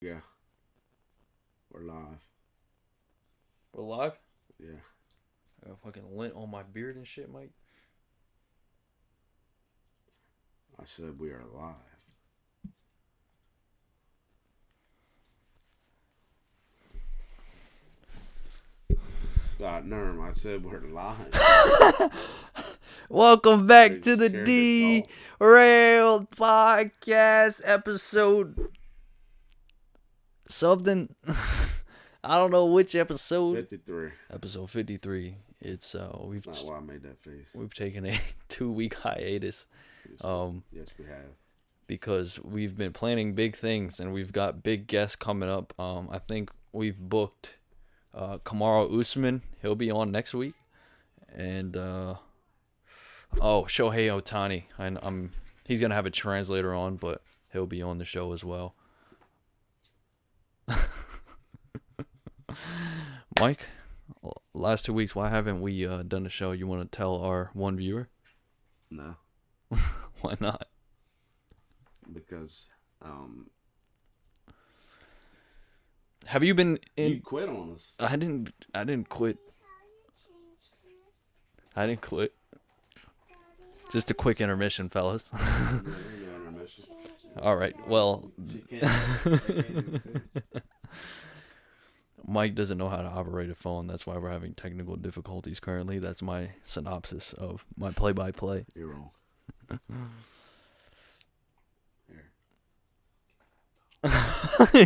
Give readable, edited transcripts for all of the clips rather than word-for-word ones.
Yeah. We're live. We're live? Yeah. I got fucking lint on my beard and shit, Mike. I said we are live. God, never mind. I said we're live. Welcome back They to the scared to talk. Derailed Podcast episode something. I don't know which episode. 53. Episode 53. It's That's not why I made that face. we've taken a 2-week hiatus Yes, we have. because we've been planning big things and we've got big guests coming up. I think we've booked Kamaru Usman. He'll be on next week. And Shohei Ohtani. He's gonna have a translator on, but he'll be on the show as well. Mike, last 2 weeks, why haven't we done a show? You want to tell our one viewer? No. Why not? Because Have you been in? you quit on us. I didn't quit. I didn't quit. Just a quick intermission, fellas. All right. Well, Mike doesn't know how to operate a phone. That's why we're having technical difficulties currently. That's my synopsis of my play-by-play. You're wrong.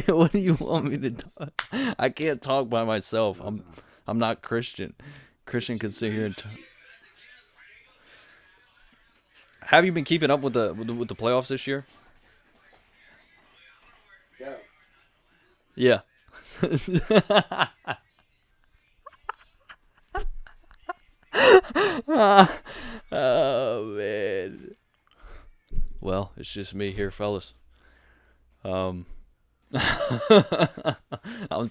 What do you want me to talk? I can't talk by myself. I'm not Christian. Christian can sit here and Have you been keeping up with the playoffs this year? Yeah. Oh man. Well, it's just me here, fellas. I'm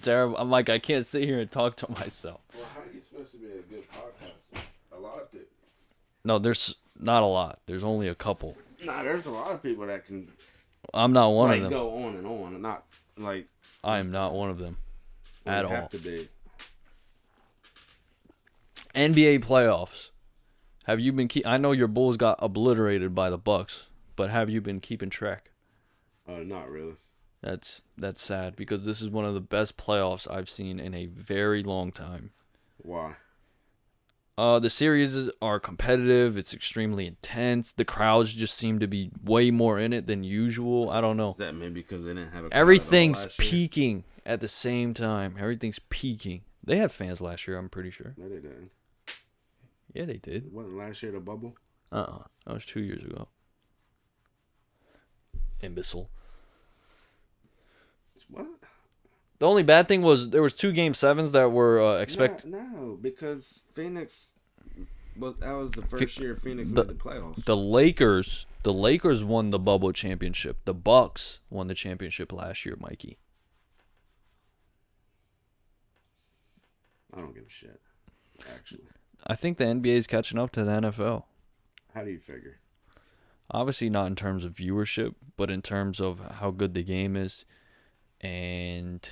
terrible. I'm like, I can't sit here and talk to myself. Well, how are you supposed to be a good podcaster? A lot of people. No, there's not a lot. There's only a couple. Nah, there's a lot of people that can I'm not one of them. go on and not like I am not one of them at all. have to be. NBA playoffs. Have you been I know your Bulls got obliterated by the Bucks, but have you been keeping track? Not really. That's sad because this is one of the best playoffs I've seen in a very long time. Why? The series are competitive. It's extremely intense. The crowds just seem to be way more in it than usual. I don't know. Is that maybe because they didn't have a crowd Everything's last year? peaking at the same time. Everything's peaking. They had fans last year, I'm pretty sure. No, they didn't. Yeah, they did. It wasn't last year the bubble? That was 2 years ago. Imbecile. What? The only bad thing was there was 2 Game 7s that were expected. No, because Phoenix that was the first year Phoenix made the playoffs. The Lakers won the bubble championship. The Bucks won the championship last year, Mikey. I don't give a shit. Actually, I think the NBA is catching up to the NFL. how do you figure? Obviously not in terms of viewership, but in terms of how good the game is. And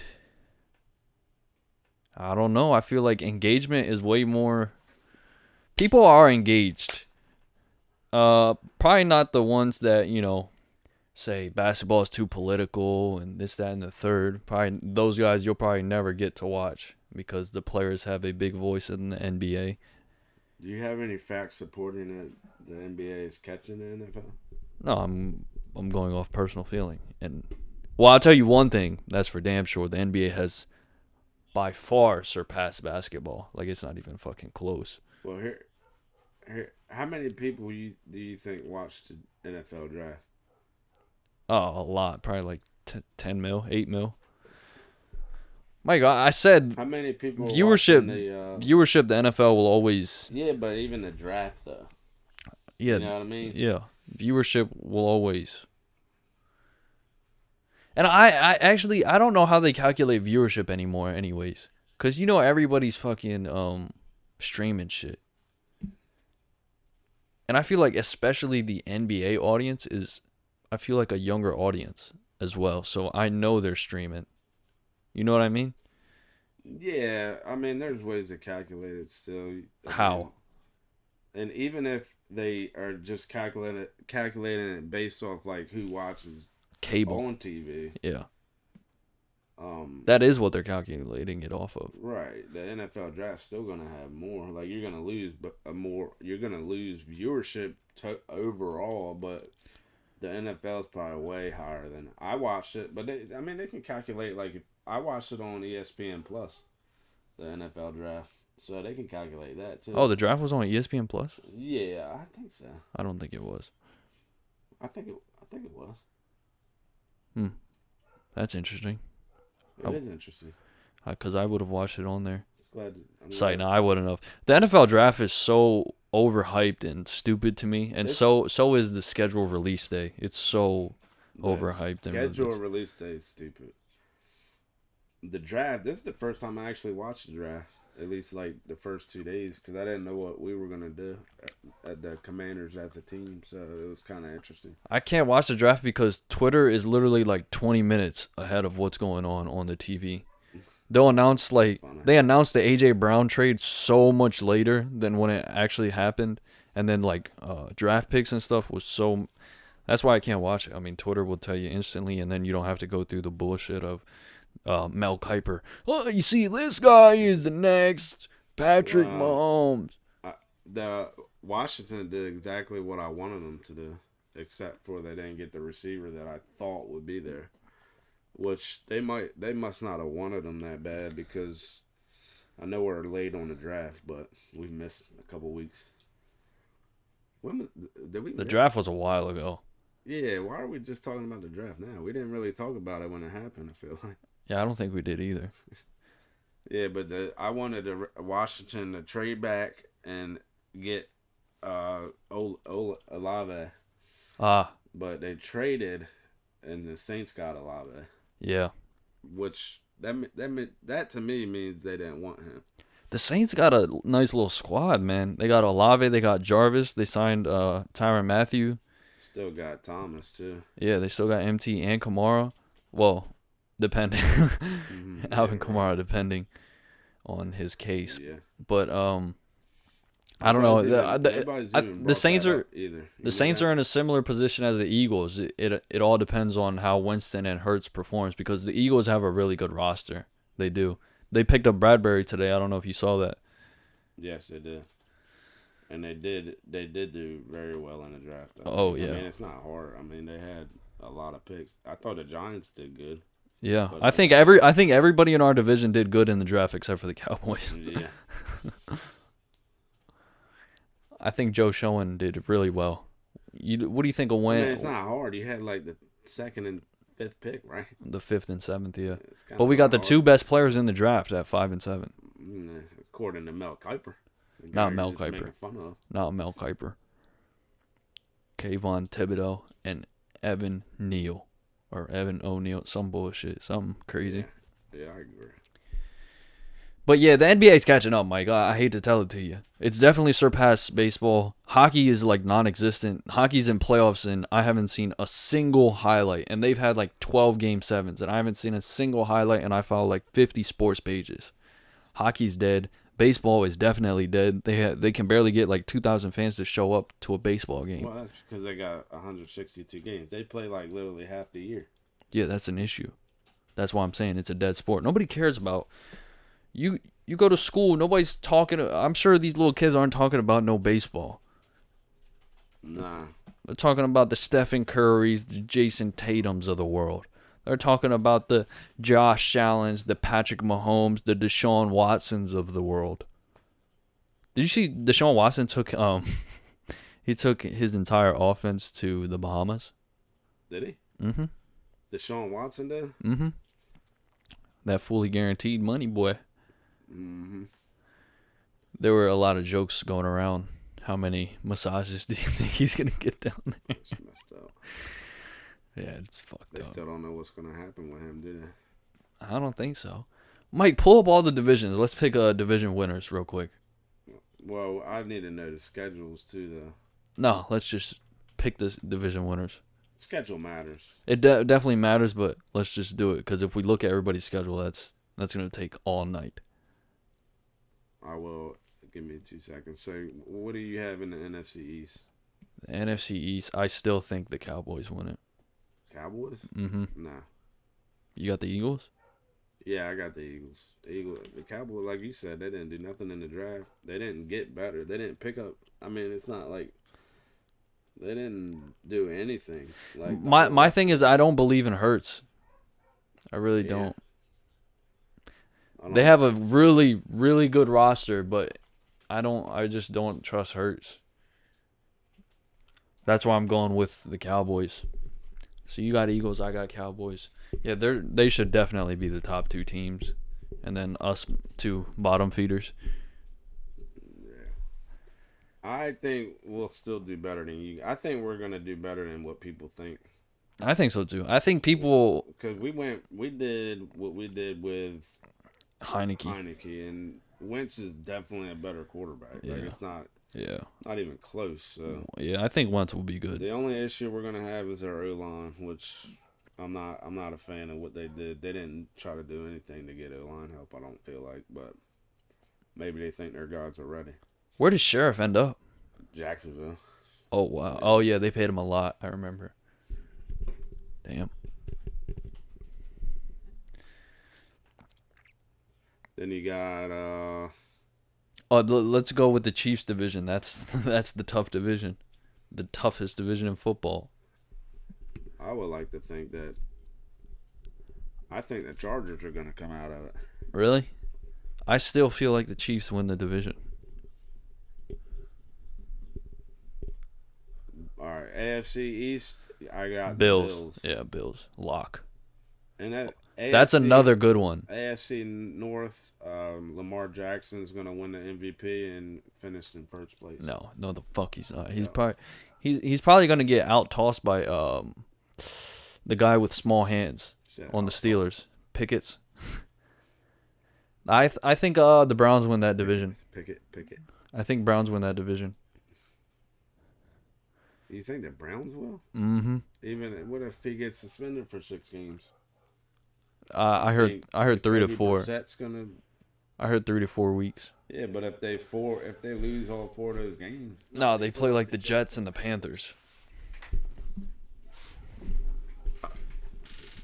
I don't know. I feel like engagement is way more. People are engaged. Probably not the ones that, say basketball is too political and this, that, and the third. Probably those guys you'll probably never get to watch because the players have a big voice in the NBA. Do you have any facts supporting that the NBA is catching the NFL? No, I'm going off personal feeling. And well, I'll tell you one thing, that's for damn sure. The NBA has by far surpassed basketball. Like, it's not even fucking close. Well, here, how many people do you think watched the NFL draft? Oh, a lot. Probably like 10 mil, 8 mil. My God, I said How many people viewership. watching The NFL will always. Yeah, but even the draft though. Yeah, You know what I mean? yeah. Viewership will always. And I actually I don't know how they calculate viewership anymore, anyways. Cause everybody's fucking streaming shit. And I feel like especially the NBA audience is, I feel like a younger audience. as well, so I know they're streaming. You know what I mean? Yeah, I mean, there's ways to calculate it still. I mean, How? and even if they are just calculating it based off like who watches Cable. on TV, Yeah. um, That is what they're calculating it off of. right, the NFL draft's still gonna have more. Like you're gonna lose, but you're gonna lose viewership overall, but the NFL is probably way higher than I watched it. But I mean, they can calculate like if I watched it on ESPN Plus, the NFL draft, so they can calculate that too. Oh, the draft was on ESPN Plus? Yeah, I think so. I don't think it was. I think it was. Hmm. That's interesting. It is interesting. Because I would have watched it on there. I'm Site, glad. no, I wouldn't have. The NFL draft is so overhyped and stupid to me, and so is the scheduled release day. It's so overhyped and Schedule ridiculous. release day is stupid. The draft. This is the first time I actually watched the draft. At least like the first 2 days, because I didn't know what we were gonna do at the Commanders as a team. So it was kind of interesting. I can't watch the draft because Twitter is literally like 20 minutes ahead of what's going on the TV. They'll announce they announced the AJ Brown trade so much later than when it actually happened, and then draft picks and stuff was so. That's why I can't watch it. I mean, Twitter will tell you instantly, and then you don't have to go through the bullshit of Mel Kiper. Oh, you see, this guy is the next Patrick Mahomes. The Washington did exactly what I wanted them to do, except for they didn't get the receiver that I thought would be there. Which they must not have wanted them that bad, because I know we're late on the draft, but we missed a couple weeks. Did we? The draft was a while ago. Yeah, why are we just talking about the draft now? We didn't really talk about it when it happened, I feel like. Yeah, I don't think we did either. Yeah, but I wanted Washington to trade back and get Olave. But they traded, and the Saints got Olave. Yeah. Which that to me means they didn't want him. The Saints got a nice little squad, man. They got Olave, they got Jarvis, they signed Tyrann Mathieu. Still got Thomas too. Yeah, they still got MT and Kamara. Well, depending. Alvin Kamara, depending on his case. Yeah. But I don't know. The Saints are in a similar position as the Eagles. It all depends on how Winston and Hurts performs, because the Eagles have a really good roster. They do. They picked up Bradbury today. I don't know if you saw that. Yes, they did. And they did do very well in the draft. Oh yeah. I mean, it's not hard. I mean, they had a lot of picks. I thought the Giants did good. Yeah, I think everybody in our division did good in the draft except for the Cowboys. Yeah. I think Joe Schoen did really well. What do you think will win? Man, it's not hard. You had like the 2nd and 5th pick, right? The 5th and 7th, yeah. But we got the two best players in the draft at 5 and 7. According to Mel Kiper. Not Mel Kiper. Not Mel Kiper. Kayvon Thibodeau and Evan Neal. Or Evan O'Neal. Some bullshit. Something crazy. Yeah, I agree. But yeah, the NBA's catching up, Mike. I hate to tell it to you. It's definitely surpassed baseball. Hockey is like non-existent. Hockey's in playoffs, and I haven't seen a single highlight. And they've had like 12 Game 7s, and I haven't seen a single highlight, and I follow like 50 sports pages. Hockey's dead. Baseball is definitely dead. They can barely get like 2,000 fans to show up to a baseball game. Well, that's because they got 162 games. They play like literally half the year. Yeah, that's an issue. That's why I'm saying it's a dead sport. Nobody cares about... You go to school, nobody's talking... I'm sure these little kids aren't talking about no baseball. Nah. They're talking about the Stephen Currys, the Jason Tatums of the world. They're talking about the Josh Allens, the Patrick Mahomes, the Deshaun Watsons of the world. Did you see Deshaun Watson took he took his entire offense to the Bahamas? Did he? Mm-hmm. Deshaun Watson did? Mm-hmm. That fully guaranteed money, boy. Mm-hmm. There were a lot of jokes going around. How many massages do you think he's going to get down there? That's messed up. Yeah, it's fucked up. They still don't know what's going to happen with him, do they? I don't think so. Mike, pull up all the divisions. Let's pick division winners real quick. Well, I need to know the schedules too, though. No, let's just pick the division winners. Schedule matters. It definitely matters, but let's just do it because if we look at everybody's schedule, that's gonna take all night. I will. Give me 2 seconds. So, what do you have in the NFC East? The NFC East, I still think the Cowboys win it. Cowboys? Mm-hmm. Nah. You got the Eagles? Yeah, I got the Eagles. The Cowboys, like you said, they didn't do nothing in the draft. They didn't get better. They didn't pick up. I mean, it's not like they didn't do anything. Like My thing is, I don't believe in Hurts. I really don't. They have a really, really good roster, but I just don't trust Hurts. That's why I'm going with the Cowboys. So you got Eagles, I got Cowboys. Yeah, they should definitely be the top two teams, and then us two bottom feeders. Yeah. I think we'll still do better than you. I think we're gonna do better than what people think. I think so too. I think people because we did what we did with Heineke, and Wentz is definitely a better quarterback. Yeah. Like it's not even close. So yeah, I think Wentz will be good. The only issue we're gonna have is our O-line, which I'm not a fan of what they did. They didn't try to do anything to get O-line help. I don't feel like, but maybe they think their guys are ready. Where did Sheriff end up? Jacksonville. Oh wow. Yeah. Oh yeah, they paid him a lot. I remember. Damn. Then you got let's go with the Chiefs division. That's the tough division, the toughest division in football. I would like to think that. I think the Chargers are going to come out of it. Really? I still feel like the Chiefs win the division. All right, AFC East. I got Bills. Yeah, Bills. Lock. And that's another good one. AFC North, Lamar Jackson is going to win the MVP and finish in first place. No, the fuck he's not. He's probably going to get out tossed by the guy with small hands on the Steelers, Pickett's. I think the Browns win that division. Pickett. I think Browns win that division. You think the Browns will? Mm-hmm. Even what if he gets suspended for 6 games? I heard 3 to 4. I heard 3 to 4 weeks. Yeah, but if they lose all 4 of those games. No, they play like the Jets and the Panthers.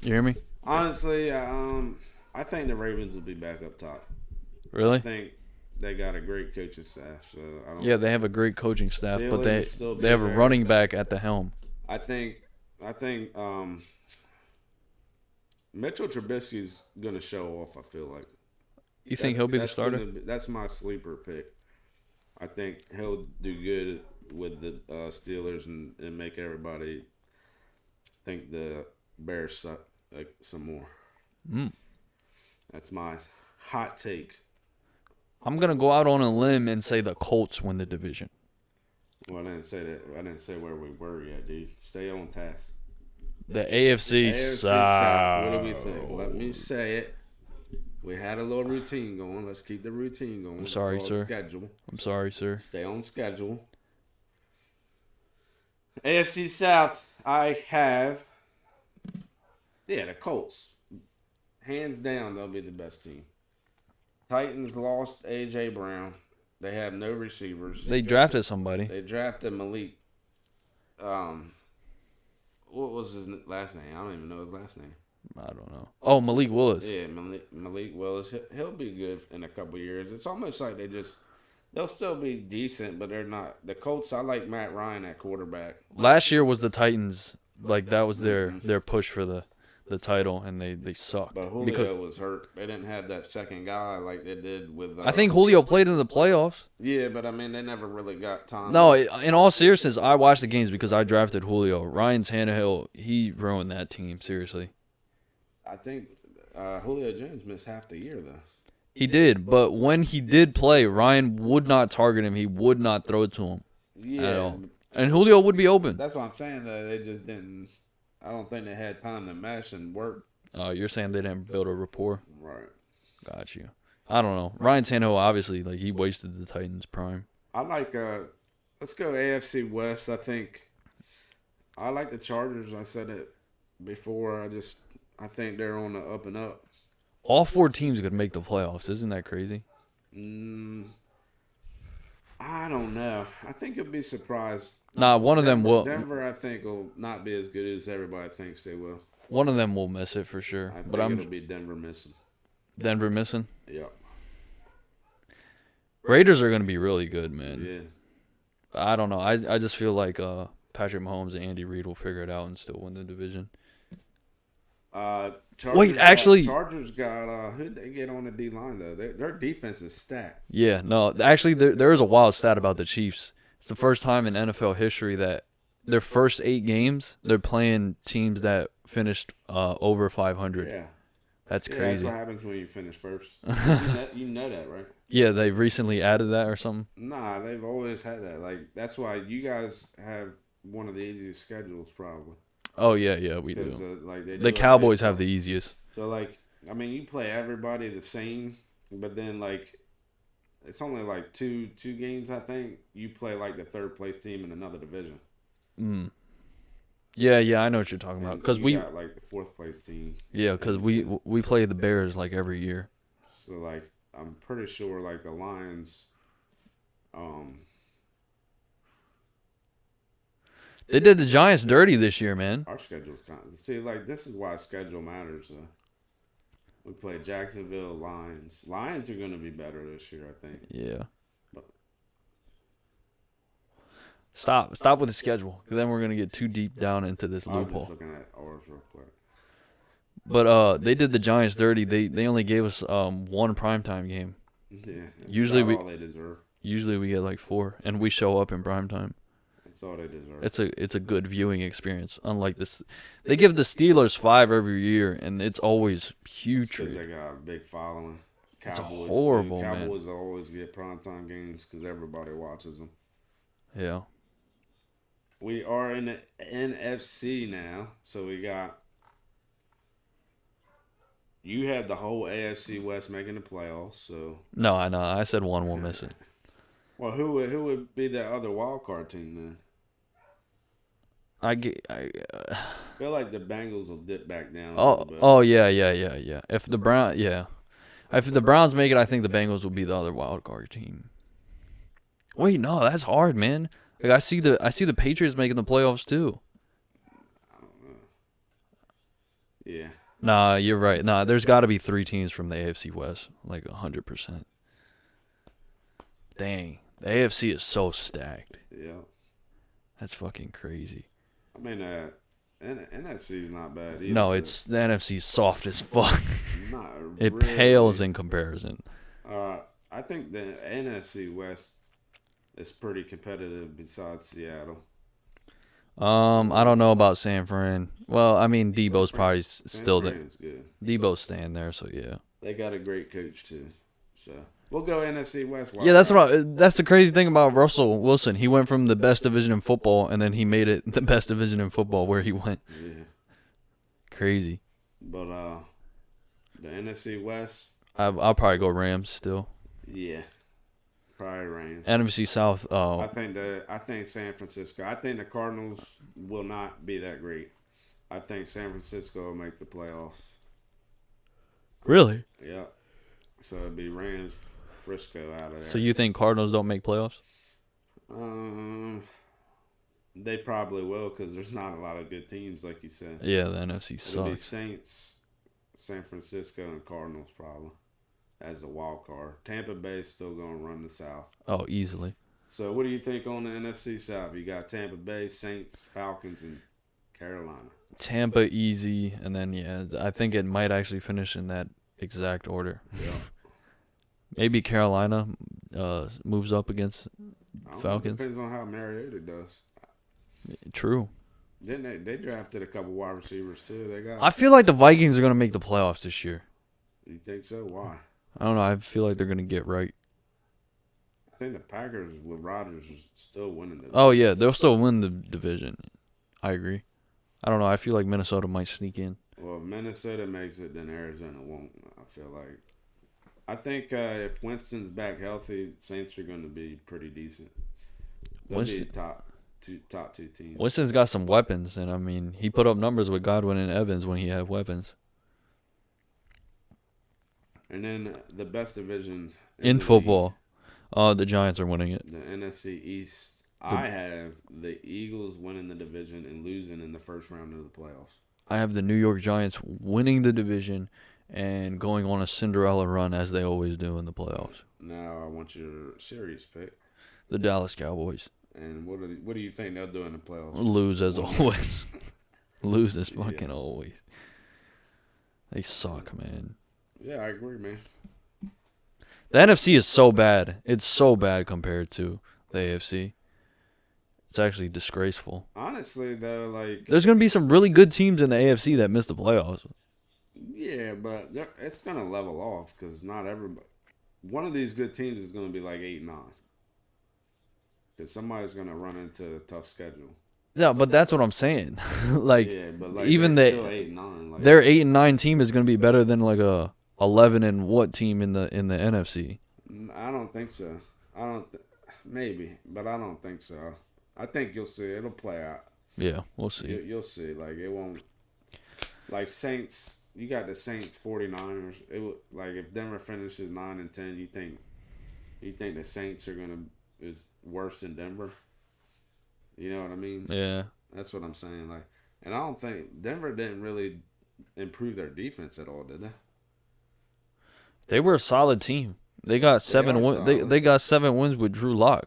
You hear me? Honestly, I think the Ravens will be back up top. Really? I think they got a great coaching staff. So they have a great coaching staff, but they have a running back at the helm. I think Mitchell Trubisky's gonna show off. I feel like. You think he'll be the starter? That's my sleeper pick. I think he'll do good with the Steelers and make everybody think the Bears suck some more. That's my hot take. I'm gonna go out on a limb and say the Colts win the division. Well, I didn't say that. I didn't say where we were yet, dude. Stay on task. The AFC South. What do we think? Let me say it. We had a little routine going. Let's keep the routine going. I'm sorry, sir. Schedule. I'm sorry, sir. Stay on schedule. AFC South, I have. Yeah, the Colts. Hands down, they'll be the best team. Titans lost A.J. Brown. They have no receivers. They drafted somebody. They drafted Malik. What was his last name? I don't even know his last name. I don't know. Oh, Malik Willis. Yeah, Malik Willis. He'll be good in a couple years. It's almost like they'll still be decent, but they're not. The Colts, I like Matt Ryan at quarterback. Last year was the Titans. Like, that was their push for the title, and they sucked. But Julio was hurt. They didn't have that second guy like they did with... I think Julio played in the playoffs. Yeah, but I mean, they never really got time. No, in all seriousness, I watched the games because I drafted Julio. Ryan Tannehill, he ruined that team, seriously. I think Julio Jones missed half the year, though. He did, but when he did play, Ryan would not target him. He would not throw to him at all. And Julio would be open. That's what I'm saying, though. They just didn't... I don't think they had time to mesh and work. You're saying they didn't build a rapport? Right. Got you. I don't know. Ryan Tannehill, obviously, he wasted the Titans' prime. I like, let's go AFC West. I think I like the Chargers. I said it before. I think they're on the up and up. All 4 teams could make the playoffs. Isn't that crazy? Mm, I don't know. I think you'll be surprised. Nah, one of them will. Denver, I think, will not be as good as everybody thinks they will. One of them will miss it for sure. I But think it'll be Denver missing. Denver missing. Yeah. Raiders are gonna be really good, man. Yeah. I don't know. I just feel like Patrick Mahomes and Andy Reid will figure it out and still win the division. Chargers got who'd they get on the D line though? Their defense is stacked. Yeah, no, actually, there is a wild stat about the Chiefs. It's the first time in NFL history that their first 8 games they're playing teams that finished over 500. Yeah, that's that's crazy. what happens when you finish first. You know that, right? Yeah, they recently added that or something. Nah, they've always had that. Like that's why you guys have one of the easiest schedules, probably. Oh yeah, we do. Like The Cowboys have the easiest. So like, I mean, you play everybody the same, but then like, it's only like two games. I think you play like the third place team in another division. Yeah, I know what you're talking about. Because we got like the fourth place team. Yeah, because we play the Bears like every year. So like, I'm pretty sure like the Lions, they did the Giants dirty this year, man. our schedule's kind of see like this is why schedule matters. We play Jacksonville Lions. Lions are going to be better this year, I think. Yeah. Stop with the schedule, because then we're gonna get too deep down into this I'm loophole. just looking at ours real quick. But they did the Giants dirty. They only gave us one primetime game. Yeah. Usually all they deserve. Usually we get like 4, and we show up in primetime. That's all they deserve. It's a good viewing experience. Unlike this, they give the Steelers 5 every year, and it's always putrid. They got a big following. It's Cowboys, horrible, man. Cowboys always get primetime games because everybody watches them. Yeah. We are in the NFC now, so we got. You have the whole AFC West making the playoffs, so. No, I know. I said one will miss it. Well, who would be that other wild card team then? I feel like the Bengals will dip back down. Oh yeah. If the Browns make it, I think the Bengals will be the other wild card team. Wait, no, that's hard, man. Like I see the Patriots making the playoffs too. I don't know. Yeah. Nah, you're right. Nah, there's got to be 3 teams from the AFC West, like 100%. Dang, the AFC is so stacked. Yeah. That's fucking crazy. I mean, NFC is not bad either. No, it's the NFC's soft as fuck. It really. pales in comparison. I think the NFC West is pretty competitive besides Seattle. I don't know about San Fran. Well, I mean, Debo's probably still there. Good. Debo's staying there, so yeah. They got a great coach too, so we'll go NFC West. Yeah, that's the crazy thing about Russell Wilson. He went from the best division in football, and then he made it the best division in football where he went. Yeah. Crazy. But the NFC West. I'll probably go Rams still. Yeah. Probably Rams. NFC South. I think San Francisco. I think the Cardinals will not be that great. I think San Francisco will make the playoffs. Really? Yeah. So it'd be Rams, Frisco out of there. So you think Cardinals don't make playoffs? They probably will because there's not a lot of good teams, like you said. Yeah, the NFC sucks. It'll be Saints, San Francisco, and Cardinals probably as a wild card. Tampa Bay's still going to run the South. Oh, easily. So what do you think on the NFC South? You got Tampa Bay, Saints, Falcons, and Carolina. Tampa easy, and then I think it might actually finish in that exact order. Yeah. Maybe Carolina moves up against Falcons. Depends on how Mariota does. True. Then they drafted a couple wide receivers too. I feel like the Vikings are gonna make the playoffs this year. You think so? Why? I don't know. I feel like they're gonna get right. I think the Packers with Rodgers is still winning the division. Oh yeah, they'll still win the division. I agree. I don't know. I feel like Minnesota might sneak in. Well, if Minnesota makes it, then Arizona won't. I feel like. I think if Winston's back healthy, Saints are going to be pretty decent. They'll be top top two teams. Winston's got some weapons, and I mean, he put up numbers with Godwin and Evans when he had weapons. And then the best division In the football, the Giants are winning it. league, the NFC East. I have the Eagles winning the division and losing in the first round of the playoffs. I have the New York Giants winning the division and going on a Cinderella run as they always do in the playoffs. Now I want your serious pick. The Dallas Cowboys. And what do you think they'll do in the playoffs? Lose as always. Lose as fucking always. They suck, man. Yeah, I agree, man. The NFC is so bad. It's so bad compared to the AFC. It's actually disgraceful. Honestly, though, like... There's going to be some really good teams in the AFC that miss the playoffs. Yeah, but it's going to level off because not everybody... One of these good teams is going to be like 8-9. Because somebody's going to run into a tough schedule. Yeah, but that's what I'm saying. Like, yeah, but like even they're still 8-9. Like, their 8-9 team is going to be better than like a 11 and what team in the NFC? I don't think so. Maybe, but I don't think so. I think you'll see. It'll play out. Yeah, we'll see. You'll see. Like, it won't... Like, Saints... You got the Saints 49ers. It would, like, if Denver finishes 9-10, you think the Saints are is worse than Denver? You know what I mean? Yeah. That's what I'm saying. Like, and I don't think Denver didn't really improve their defense at all, did they? They were a solid team. They got 7 wins. They got 7 wins with Drew Lock.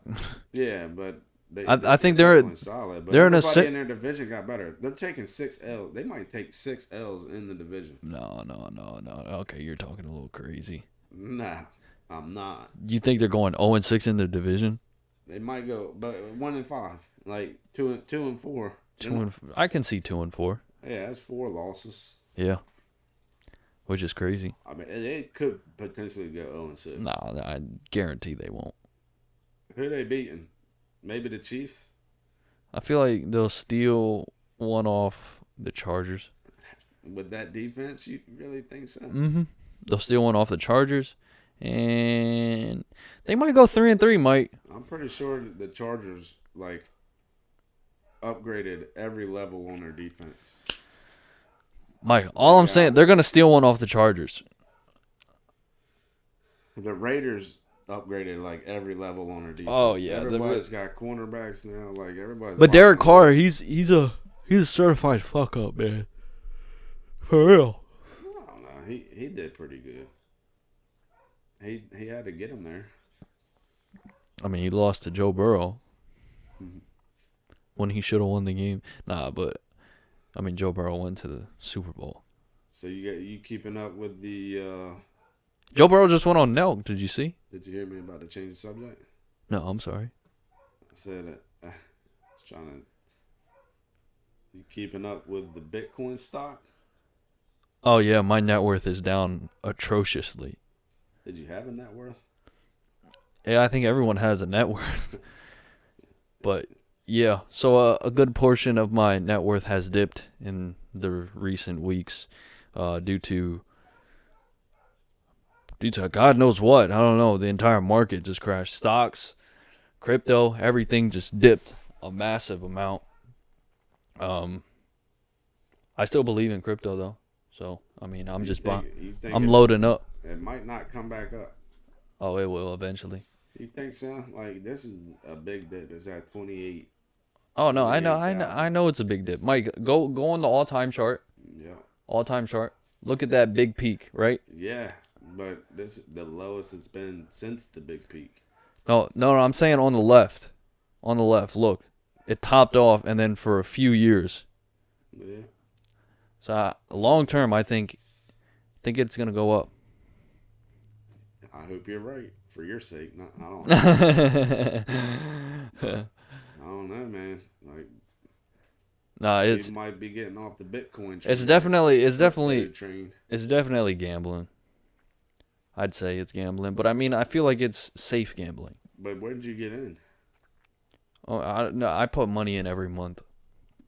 Yeah, but I think they're solid. But they're everybody in their division got better. They're taking 6 L's. They might take 6 L's in the division. No. Okay, you're talking a little crazy. Nah, I'm not. You think they're going 0-6 in the division? They might go, but 1-5, like 2-4. I can see 2-4. Yeah, that's 4 losses. Yeah, which is crazy. I mean, it could potentially go 0-6. No, I guarantee they won't. Who they beating? Maybe the Chiefs. I feel like they'll steal one off the Chargers. With that defense, you really think so? Mm-hmm. They'll steal one off the Chargers, and they might go 3-3. Mike. I'm pretty sure the Chargers like upgraded every level on their defense. Mike, all I'm saying, they're gonna steal one off the Chargers. The Raiders upgraded like every level on their defense. Oh yeah, everybody's got cornerbacks now. Like everybody's. But Derek Carr, he's a certified fuck up, man. For real. I don't know. He did pretty good. He had to get him there. I mean, he lost to Joe Burrow when he should have won the game. Nah, but I mean, Joe Burrow went to the Super Bowl. So you keeping up with the? Joe Burrow just went on Nelk. Did you see? Did you hear me about to change the subject? No, I'm sorry. I said I was trying to. You keeping up with the Bitcoin stock? Oh yeah, my net worth is down atrociously. Did you have a net worth? Yeah, I think everyone has a net worth. But yeah, so a good portion of my net worth has dipped in the recent weeks, due to God knows what. I don't know. The entire market just crashed. Stocks, crypto, everything just dipped a massive amount. I still believe in crypto though. So I mean, I'm I'm loading up. It might not come back up. Oh, it will eventually. You think so? Like this is a big dip. It's at 28. Oh no, I know it's a big dip. Mike, go on the all-time chart. Yeah. All-time chart. Look at that big peak, right? Yeah, but this is the lowest it's been since the big peak. No, I'm saying on the left. On the left, look. It topped off and then for a few years. Yeah. So long term, I think it's gonna go up. I hope you're right for your sake. I don't know. I don't know, man. Like, nah, you might be getting off the Bitcoin train. It's definitely gambling. I'd say it's gambling, but I mean, I feel like it's safe gambling. But where did you get in? Oh, I put money in every month.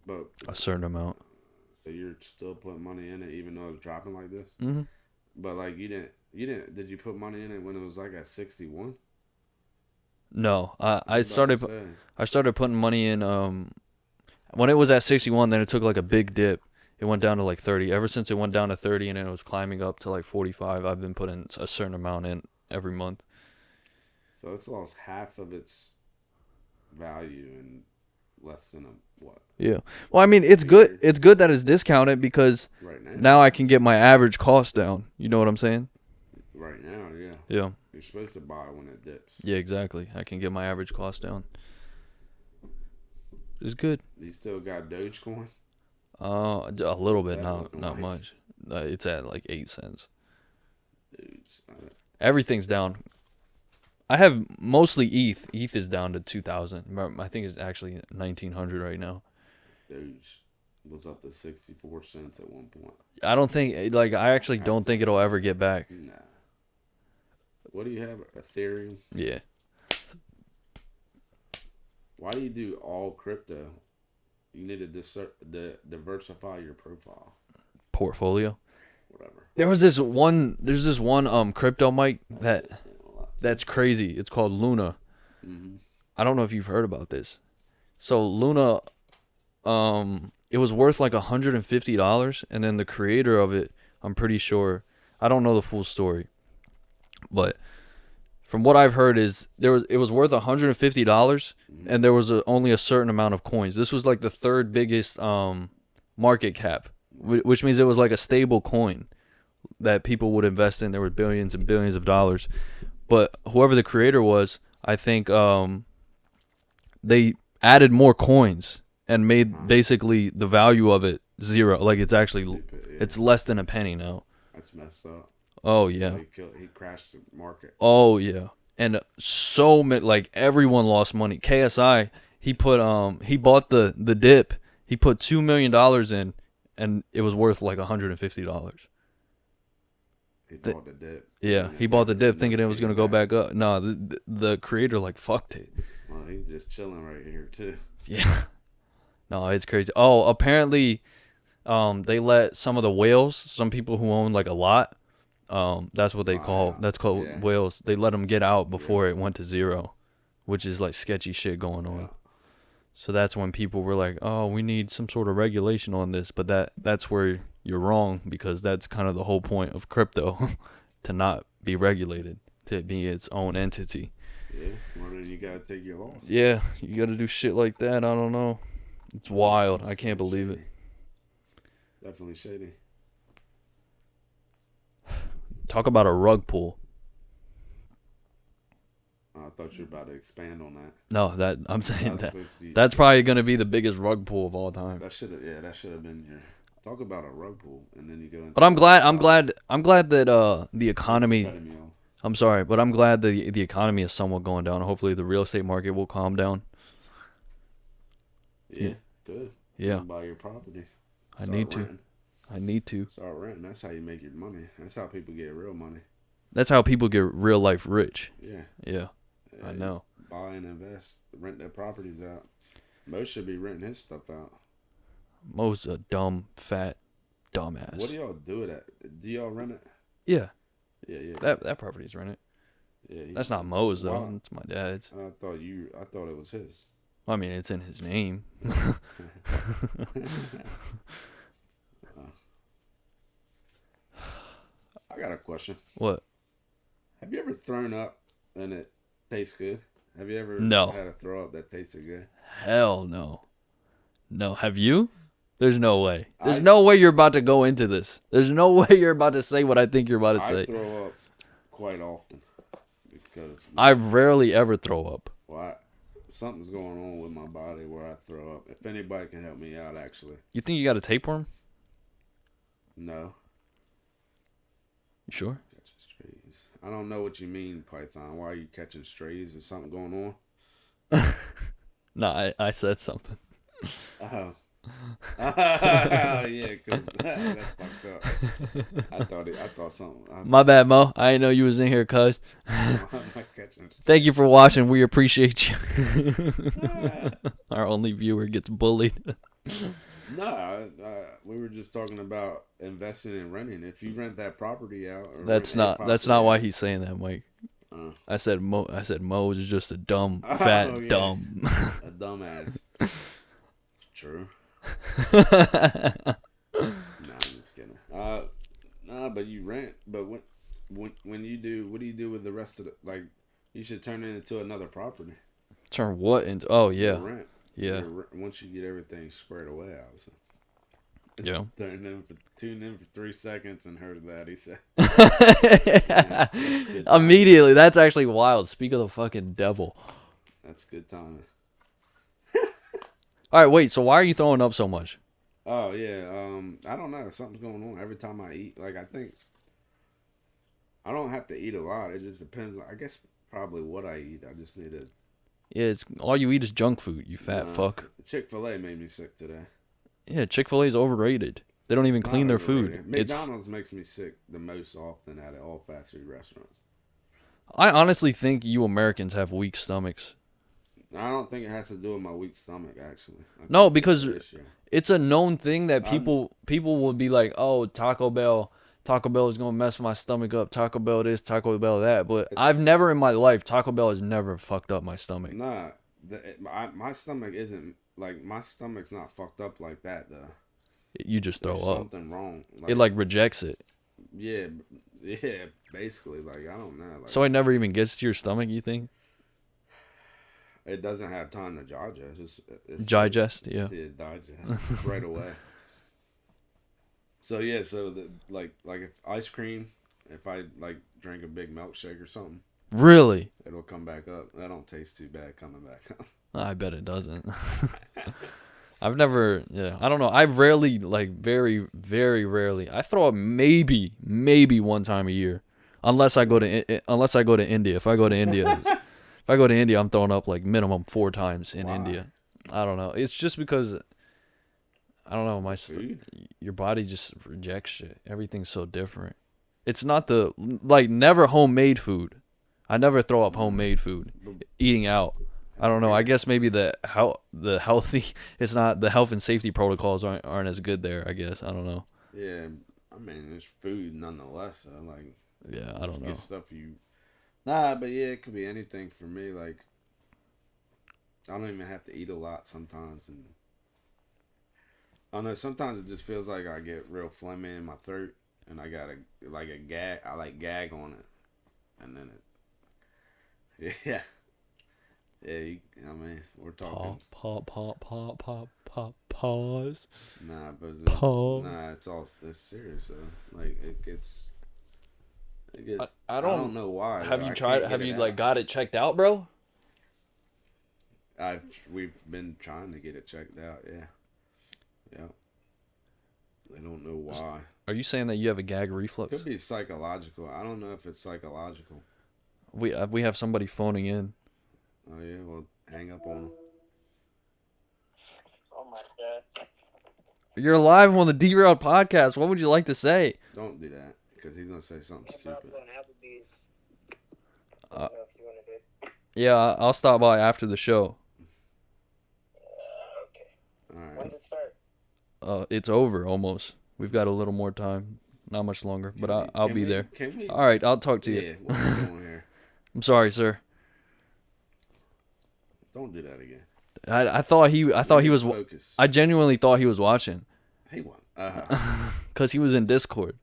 But a certain amount. So you're still putting money in it even though it's dropping like this? Mm-hmm. But like you didn't did you put money in it when it was like at 61? No, I I was about to started say. I started putting money in when it was at 61. Then it took like a big dip. It went down to like 30. Ever since it went down to 30 and then it was climbing up to like 45, I've been putting a certain amount in every month. So it's lost half of its value in less than what Yeah. Well, I mean, it's a good. year It's good that it's discounted because right now. now I can get my average cost down. You know what I'm saying? Right now, yeah. Yeah. You're supposed to buy when it dips. Yeah, exactly. I can get my average cost down. It's good. You still got Dogecoin? A little What's bit, that looking not like? much. It's at like 8 cents. Dude, Everything's down. I have mostly ETH. ETH is down to 2,000. I think it's actually 1,900 right now. Doge was up to 64 cents at one point. I don't think like I actually don't think it'll ever get back. Nah. What do you have? Ethereum? Yeah. Why do you do all crypto? You need to diversify your profile. Portfolio. Whatever. There's this one crypto mic that's crazy. It's called Luna. Mm-hmm. I don't know if you've heard about this. So Luna it was worth like $150 and then the creator of it, I'm pretty sure, I don't know the full story, but from what I've heard is it was worth $150 and there was only a certain amount of coins. This was like the third biggest market cap, which means it was like a stable coin that people would invest in. There were billions and billions of dollars. But whoever the creator was, I think they added more coins and made basically the value of it zero. Like it's less than a penny now. That's messed up. Oh yeah. So he crashed the market. Oh yeah. And so many, like everyone lost money. KSI, he bought the dip. He put $2 million in, and it was worth like $150. He bought the dip. Yeah, he bought the dip thinking it was gonna go back up. No, the creator like fucked it. Well, he's just chilling right here too. Yeah. No, it's crazy. Oh, apparently, they let some of the whales, some people who own like a lot, that's what they call, that's called whales. They let them get out before it went to zero, which is like sketchy shit going on. Yeah. So that's when people were like, "Oh, we need some sort of regulation on this." But that's where you're wrong because that's kind of the whole point of crypto, to not be regulated, to be its own entity. Yeah, well then you gotta take your loss. Yeah, you got to do shit like that. I don't know. It's wild. I can't believe it. Definitely shady. Talk about a rug pull. I thought you were about to expand on that. No, I'm saying that's probably gonna be the biggest rug pull of all time. That should have been your talk about a rug pull, and then you go into. But I'm glad that the economy. I'm sorry, but I'm glad that the economy is somewhat going down. Hopefully, the real estate market will calm down. Yeah, good. Yeah, buy your property. I need to. Start renting. That's how you make your money. That's how people get real money. That's how people get real life rich. Yeah. I know. Buy and invest. Rent their properties out. Most should be renting his stuff out. Mo's a dumb, fat, dumbass. What do y'all do with that? Do y'all rent it? Yeah. Yeah. That property's rented. Yeah. That's not Mo's though. Wow. It's my dad's. I thought it was his. I mean, it's in his name. I got a question. What? Have you ever thrown up and it tastes good? Have you ever had a throw up that tasted good? Hell no. No. Have you? There's no way. There's no way you're about to go into this. There's no way you're about to say what I think you're about to say. I throw up quite often because I rarely ever throw up. Well, something's going on with my body where I throw up. If anybody can help me out, actually. You think you got a tapeworm? No. You sure? Catching strays. I don't know what you mean, Python. Why are you catching strays? Is something going on? No, I said something. Oh. Yeah, cause that's fucked up. I thought something. My bad, Mo. I didn't know you was in here, cuz. Thank you for watching. We appreciate you. Our only viewer gets bullied. No, we were just talking about investing in renting. If you rent that property out, that's not why he's saying that, Mike. I said Mo is just a dumb, fat, Oh, yeah. dumb. A dumbass. True. Nah, I'm just kidding. Nah, but you rent. But when you do, what do you do with the rest of the like? You should turn it into another property. Turn what into? Oh Your yeah, rent. yeah, Once you get everything squared away, obviously. yeah. Tune in for 3 seconds and heard that he said. Yeah, that's good timing. Immediately, that's actually wild. Speak of the fucking devil. That's good timing. All right, wait. So why are you throwing up so much? Oh yeah, I don't know. Something's going on every time I eat. Like I think I don't have to eat a lot. It just depends. I guess probably what I eat. I just need to. Yeah, it's all you eat is junk food. You fat fuck. Chick-fil-A made me sick today. Yeah, Chick-fil-A is overrated. They don't even It's clean not their food. overrated. McDonald's makes me sick the most often out of all fast food restaurants. I honestly think you Americans have weak stomachs. I don't think it has to do with my weak stomach. Actually, No, because it's a known thing that people will be like, "Oh, Taco Bell is gonna mess my stomach up. Taco Bell this, Taco Bell that." But I've never in my life Taco Bell has never fucked up my stomach. Nah, my stomach isn't like my stomach's not fucked up like that though. You just throw There's up. something wrong. It like rejects it. Yeah, basically. Like I don't know. Like, So it never even gets to your stomach. You think? it doesn't have time to digest. Digest, yeah. Digest right away. So yeah, like if ice cream, if I like drink a big milkshake or something, Really? it'll come back up. That don't taste too bad coming back up. I bet it doesn't. I've never, yeah, I don't know. I've rarely, like, very, very rarely. I throw up maybe one time a year, unless I go to India. If I go to India, I'm throwing up like minimum 4 times in Why? India. I don't know. It's just because I don't know. Food? Your body just rejects shit. Everything's so different. It's not never homemade food. I never throw up homemade food. Eating out. I don't know. I guess maybe the healthy. It's not the health and safety protocols aren't as good there. I guess I don't know. Yeah, I mean it's food nonetheless. So like, yeah, I don't know. Get stuff you. Nah, but yeah, it could be anything for me. Like, I don't even have to eat a lot sometimes, and I don't know. Sometimes it just feels like I get real phlegmy in my throat, and I got a gag. I like gag on it, and then it. Yeah. Yeah, I mean, we're talking. Pause. Nah, but Pause. nah, it's serious though. Like it gets. I don't know why. Have though. you I tried? can't Have get you it like out. got it checked out, bro? We've been trying to get it checked out. Yeah. I don't know why. Are you saying that you have a gag reflux? Could be psychological. I don't know if it's psychological. We have somebody phoning in. Oh yeah, well, hang up on them. Oh my god. You're live on the Derailed podcast. What would you like to say? Don't do that because he's gonna say something stupid. I don't know if you want to do. Yeah, I'll stop by after the show. Okay. All right. When's it start? It's over almost. We've got a little more time, not much longer, but I'll be there. Can we? All right, I'll talk to you. Yeah. What's going on here? I'm sorry, sir. Don't do that again. I thought he was. Focus. I genuinely thought he was watching. He won. Cause he was in Discord.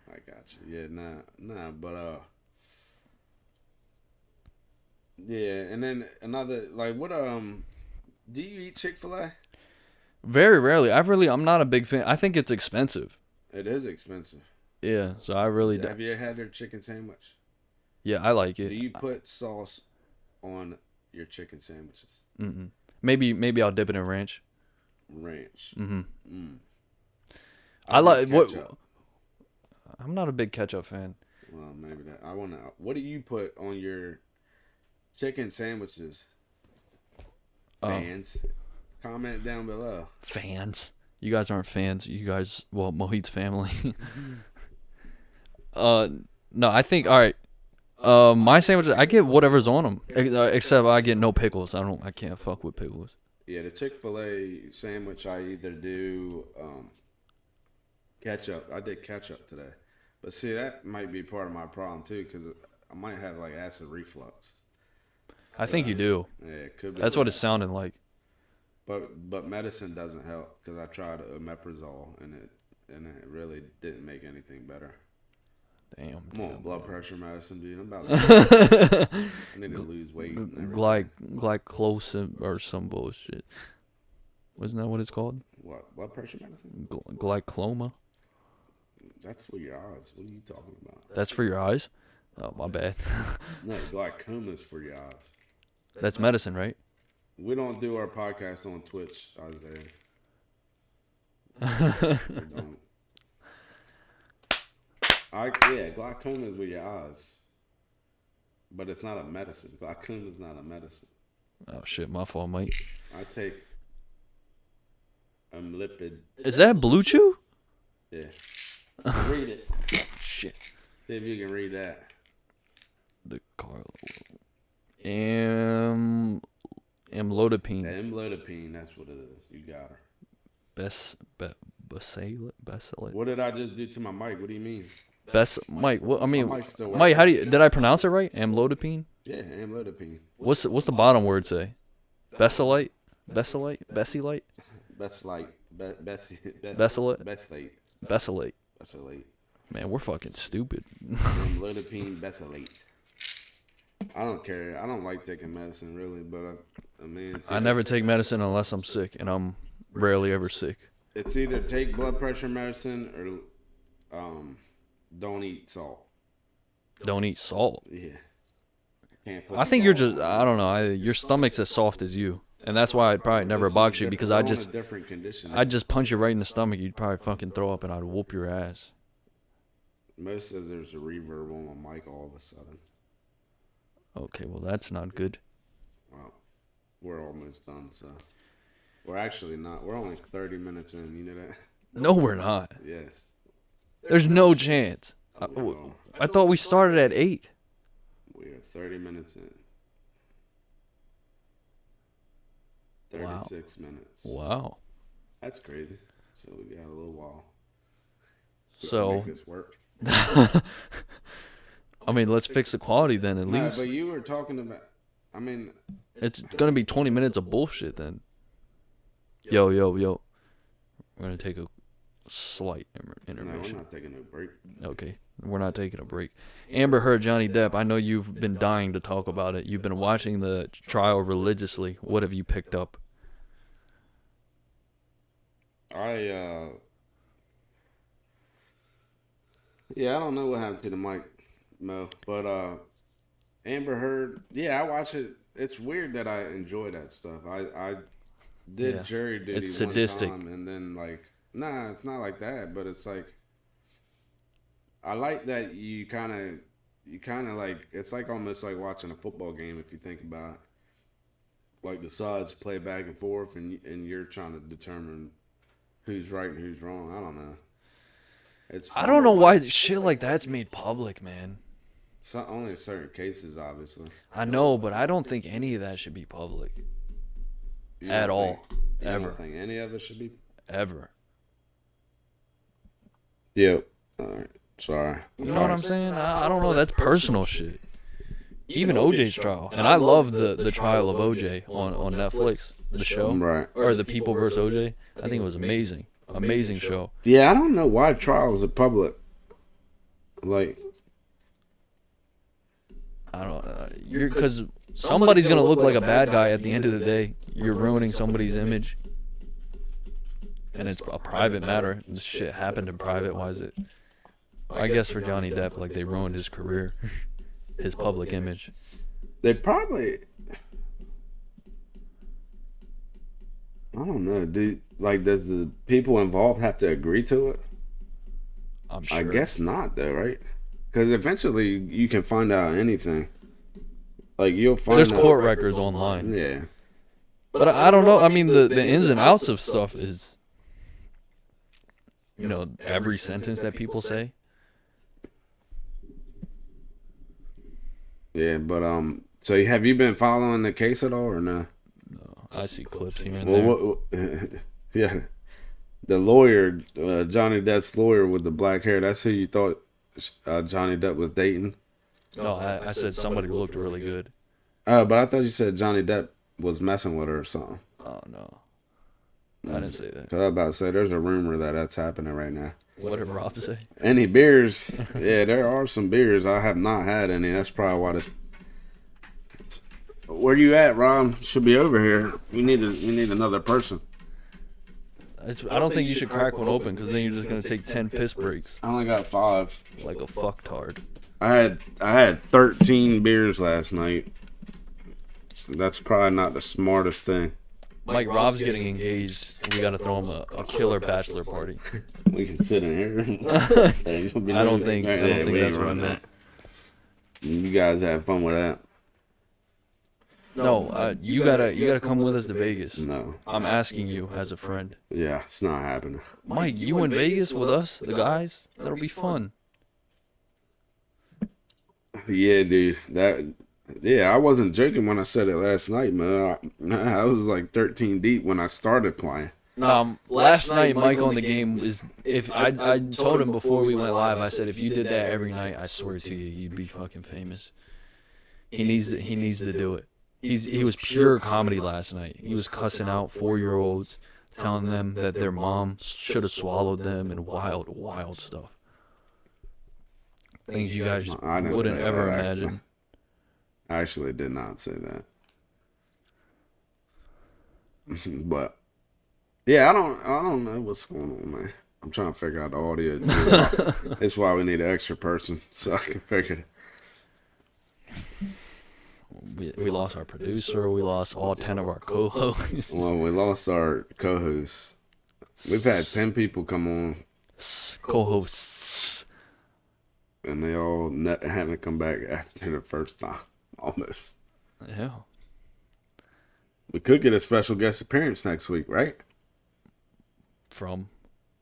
I got you. Yeah, nah, but yeah, and then another like what do you eat Chick-fil-A? Very rarely. I'm not a big fan. I think it's expensive. It is expensive. Yeah, so I really Have you had their chicken sandwich? Yeah, I like it. Do you put sauce on your chicken sandwiches? Mm-mm. Maybe I'll dip it in ranch. Ranch. Mm-hmm. I like what. ketchup. I'm not a big ketchup fan. Well, maybe that. I want to. What do you put on your chicken sandwiches? Fans, comment down below. Fans. You guys aren't fans. You guys, well, Mohit's family. No, I think all right. My sandwiches, I get whatever's on them, except I get no pickles. I can't fuck with pickles. Yeah, the Chick-fil-A sandwich, I either do ketchup. I did ketchup today, but see that might be part of my problem too, because I might have like acid reflux. I think you do. Yeah, it could be. That's what it sounded like. But medicine doesn't help because I tried omeprazole and it really didn't make anything better. Damn. I'm on blood pressure medicine, dude. I'm about to. I need to lose weight. And everything. Glycosin or some bullshit. Wasn't that what it's called? What? Blood pressure medicine? Glycoma? That's for your eyes. What are you talking about? That's for your eyes? Oh, my bad. No, glaucoma is for your eyes. That's medicine, right? We don't do our podcast on Twitch, Isaiah. We don't. Glaucoma is with your eyes. But it's not a medicine. Glaucoma is not a medicine. Oh, shit. My fault, mate. I take lipid. Is that Blue Chew? Yeah. Read it. Shit. See if you can read that. The Carlo. Amlodipine. Amlodipine, that's what it is. You got her. Basalit. What did I just do to my mic? What do you mean? Mike. What I mean, My mic's still working. Mike. How do you? Did I pronounce it right? Amlodipine. Yeah, amlodipine. What's the bottom word say? Besalite. Besalite. Besalite. Besalite. Besalite. Besalite. Besalite. Besalite. Man, we're fucking stupid. Amlodipine besalate. I don't care. I don't like taking medicine really, but I mean, I never take medicine unless I'm sick, and I'm rarely ever sick. It's either take blood pressure medicine or don't eat salt. Don't eat salt. Yeah. Can't put I think you're salt just. on. I don't know. Your stomach's as soft as you, and that's why I'd probably never This is box you because we're I on a just. different condition. I'd just punch you right in the stomach. You'd probably fucking throw up, and I'd whoop your ass. Most says there's a reverb on my mic all of a sudden. Okay, well that's not good. Well, we're almost done, so we're actually not. We're only 30 minutes in. You know that? No, we're not. Yes. There's no chance. We are. I thought we started at 8. We are 30 minutes in. Wow. 36 minutes. Wow. That's crazy. So we got a little while. So, Make this work. I mean, let's fix the quality then at No, least. but you were talking about. I mean, It's gonna be 20 minutes of bullshit then. Yo. We're gonna take a slight no, we're intermission. not taking a break. Okay, we're not taking a break. Amber Heard, Johnny Depp. I know you've been dying to talk about it. You've been watching the trial religiously. What have you picked up? Yeah, I don't know what happened to the mic, Mo, but Amber Heard. Yeah, I watch it. It's weird that I enjoy that stuff. I did Yeah. jury duty It's one sadistic. time, and then like, nah, it's not like that. But it's like, I like that you kind of like. It's like almost like watching a football game if you think about it. Like the sides play back and forth, and you're trying to determine who's right and who's wrong. I don't know. It's I don't know why shit like that's made public, man. only in certain cases, obviously. I know, but I don't think any of that should be public. You At don't all. think- you Ever. don't think any of it should be? Ever. Yep. All right. Sorry. You know what I'm saying? I don't know. That's personal shit. Even OJ's trial. And I love the trial of OJ on Netflix, the show. Right. Or The People vs. OJ. I think it was amazing. Amazing show. Yeah, I don't know why trials are public. Like, I don't because somebody's going to look like a bad guy at the end of the day. You're ruining somebody's image. And it's a private matter. This shit happened in private. Why is it? I guess for Johnny Depp, like they ruined his career, his public image. they probably. I don't know. Does the people involved have to agree to it? I'm sure. I guess not, though, right? Because eventually you can find out anything. Like you'll find. There's out, court records online. Yeah. But I don't know. I mean, the ins and outs of stuff is, every sentence that people say. Yeah, but so have you been following the case at all or no? I see clips here and there. Well, yeah, the lawyer, Johnny Depp's lawyer with the black hair. That's who you thought Johnny Depp was dating. No, I said somebody looked really good. Oh, but I thought you said Johnny Depp was messing with her or something. Oh no, I didn't say that. Cause I was about to say there's a rumor that that's happening right now. What did Rob say? Any beers? Yeah, there are some beers. I have not had any. That's probably why this. Where you at, Rob? Should be over here. We need another person. I don't think you should crack one open because then you're just gonna take 10 piss breaks I only got 5. like a fucktard. I had 13 beers last night. That's probably not the smartest thing. Mike, Rob's getting engaged. We gotta throw him a killer bachelor party. We can sit in here. I don't think that's what I meant. You guys have fun with that. No, you gotta come with us to Vegas. No. I'm asking you as a friend. Yeah, it's not happening. Mike, you in Vegas with us, the guys? That'll be fun. Yeah, dude. Yeah, I wasn't joking when I said it last night, man. I was like 13 deep when I started playing. Last night, Mike on the game is. If I told him before we went live, I said if you did that every night, I swear to you, you'd be fucking famous. He needs to do it. He was pure comedy last night. He was cussing out 4-year-olds, telling them that their mom should have swallowed them, and wild stuff. Things you guys wouldn't ever imagine. I actually did not say that. But yeah, I don't know what's going on, man. I'm trying to figure out the audio. That's why we need an extra person so I can figure it. We lost our producer. We lost all 10 of our co-hosts. Well, we lost our co-hosts. We've had 10 people come on. Co-hosts. And they all haven't come back after the first time. Almost. Yeah. We could get a special guest appearance next week, right? From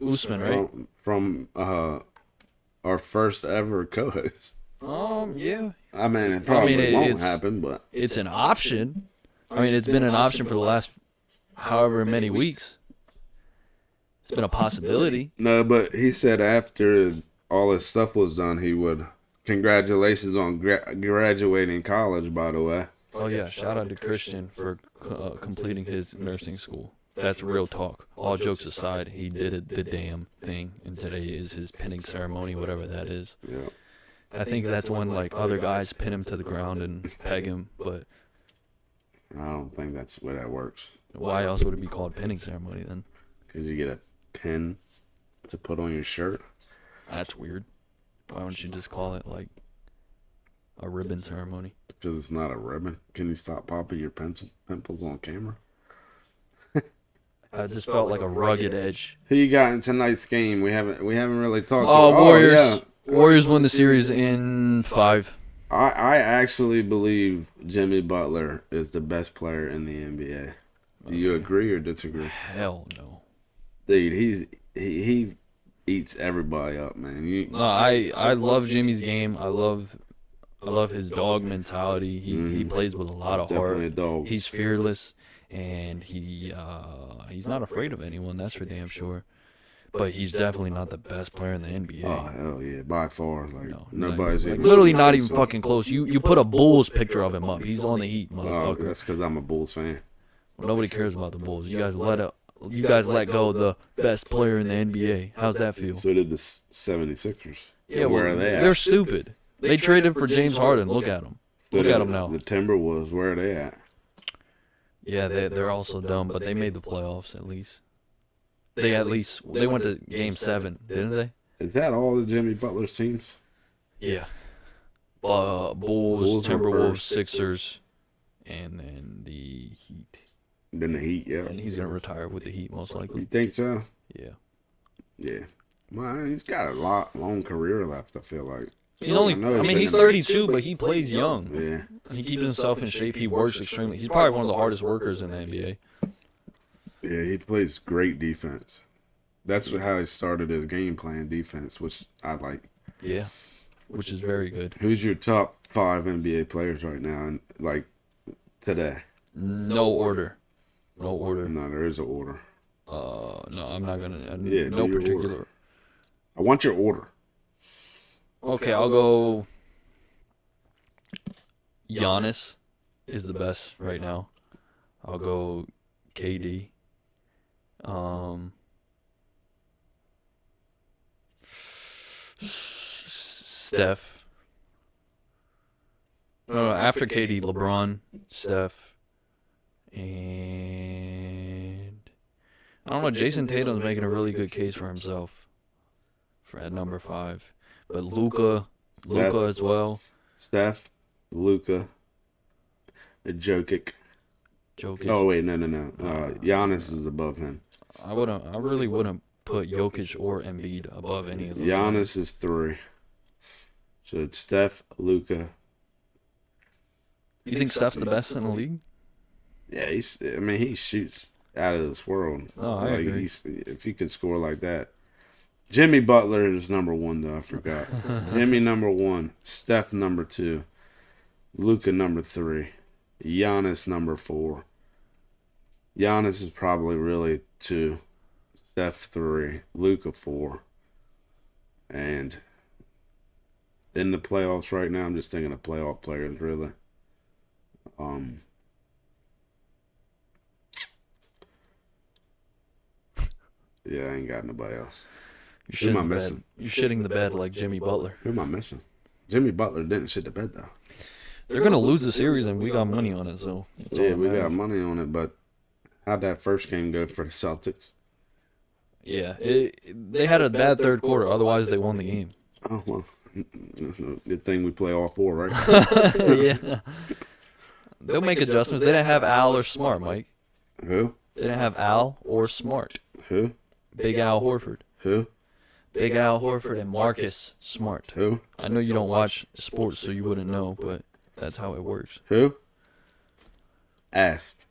Usman, right? From our first ever co-host. Yeah. I mean, it probably won't happen, but it's an option. I mean, it's been an option for the last however many weeks. It's been a possibility. No, but he said after all his stuff was done, he would. Congratulations on graduating college, by the way. Oh yeah, shout out to Christian for completing his nursing school. That's real talk. All jokes aside, he did the damn thing, and today is his pinning ceremony, whatever that is. Yeah. I think that's when like other guys pin him to the ground and peg him, but I don't think that's the way that works. Why else would it be called pinning ceremony then? Because you get a pin to put on your shirt. That's weird. Why don't you just call it like a ribbon ceremony? Because it's not a ribbon. Can you stop popping your pimples on camera? I just felt like a rugged edge. Who you got in tonight's game? We haven't really talked. Warriors. Yeah. Warriors won the series in 5. I actually believe Jimmy Butler is the best player in the NBA. Do you agree or disagree? Hell no. Dude, he eats everybody up, man. No, I love Jimmy's game. I love his dog mentality. He plays with a lot of heart. Definitely a dog. He's fearless, and he's not afraid of anyone. That's for damn sure. But he's definitely not the best player in the NBA. Oh hell yeah, by far. Like No, nobody's like, even literally not even fucking close. You put a Bulls picture of him up. He's on the Heat, Oh, motherfucker. that's because I'm a Bulls fan. Nobody cares about the Bulls. You guys let go of the best player in the NBA. How's that feel? So did the 76ers. Yeah, where are they at? They're stupid. They traded for James Harden. Look at them. Look at them now. The Timberwolves, where are they at? Yeah, they're also dumb, but they made the playoffs at least. They went to Game 7, didn't they? Is that all the Jimmy Butler's teams? Yeah. Bulls, Timberwolves, Sixers, and then the Heat. Then the Heat, yeah. And he's gonna retire with the Heat most You likely. think so? Yeah. Yeah. Well, he's got a long career left, I feel like. He's 32, but he plays young. Yeah. He keeps himself in shape. He works extremely. He's probably one of the hardest workers in the NBA. Yeah, he plays great defense. That's how he started his game playing defense, which I like. Yeah, which is very good. Who's your top 5 NBA players right now, and like today? No order. No, there is an order. No, I'm not gonna. Yeah, no do your particular. order. I want your order. Okay, I'll go. Giannis is the best right now. I'll go KD. Steph. No, after KD, LeBron, Steph, and I don't know. Jason Tatum's making a really good case for himself for at number 5, but Luka as well. Steph, Luka, Jokic. Oh wait, no. Giannis is above him. I really wouldn't put Jokic or Embiid above any of those. Giannis is 3. So it's Steph, Luka. You think Steph's the best in the league? Yeah, he shoots out of this world. Oh, I agree. If he could score like that. Jimmy Butler is number 1, though. I forgot. Jimmy number 1. Steph number 2. Luka number 3. Giannis number 4. Giannis is probably really 2. Steph 3. Luka 4. And in the playoffs right now, I'm just thinking of playoff players, really. Yeah, I ain't got nobody else. Who am I missing? You're shitting the bed like Jimmy Butler. Who am I missing? Jimmy Butler didn't shit the bed, though. They're going to lose the series, and we got money on it, so. Yeah, we got money on it, but how'd that first game go for the Celtics? Yeah, they had a bad third quarter. Otherwise, they won the game. Oh, well, that's a good thing we play all 4, right? Yeah. They'll make adjustments. They didn't have Al or Smart, Mike. Who? They didn't have Al or Smart. Who? Big Al Horford. Who? Big Al Horford and Marcus Smart. Who? I know you don't watch sports, so you wouldn't know, but that's how it works. Who? Asked.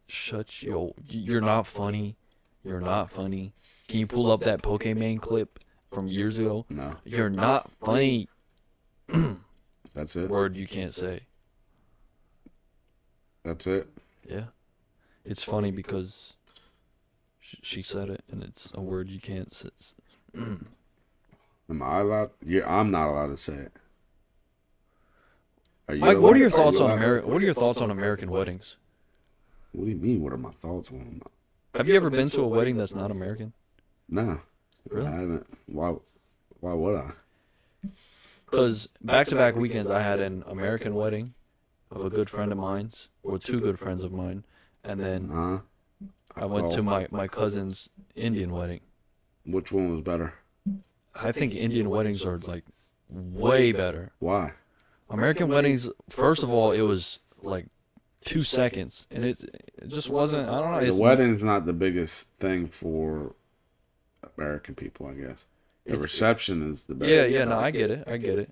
Shut you're not funny. You're not funny. Can you pull up that Pokemon clip from years ago? No. You're not funny. That's it? Word you can't say. That's it? Yeah. It's funny because she said it, and it's a word you can't say. Am I allowed? Yeah, I'm not allowed to say it. Mike, what are your thoughts on American weddings? What do you mean? What are my thoughts on them? Have you ever been to a wedding that's not American? No. Really? I haven't. Why would I? Because back-to-back weekends, I had an American wedding of a good friend of mine's, or 2 good friends of mine, and then I went to my cousin's Indian wedding. Which one was better? I think Indian weddings are, like, way better. Why? American weddings, first of all, it was, like, 2 seconds, and it just wasn't, I don't know. The wedding's not the biggest thing for American people, I guess. The reception is the best. Yeah, no, I get it.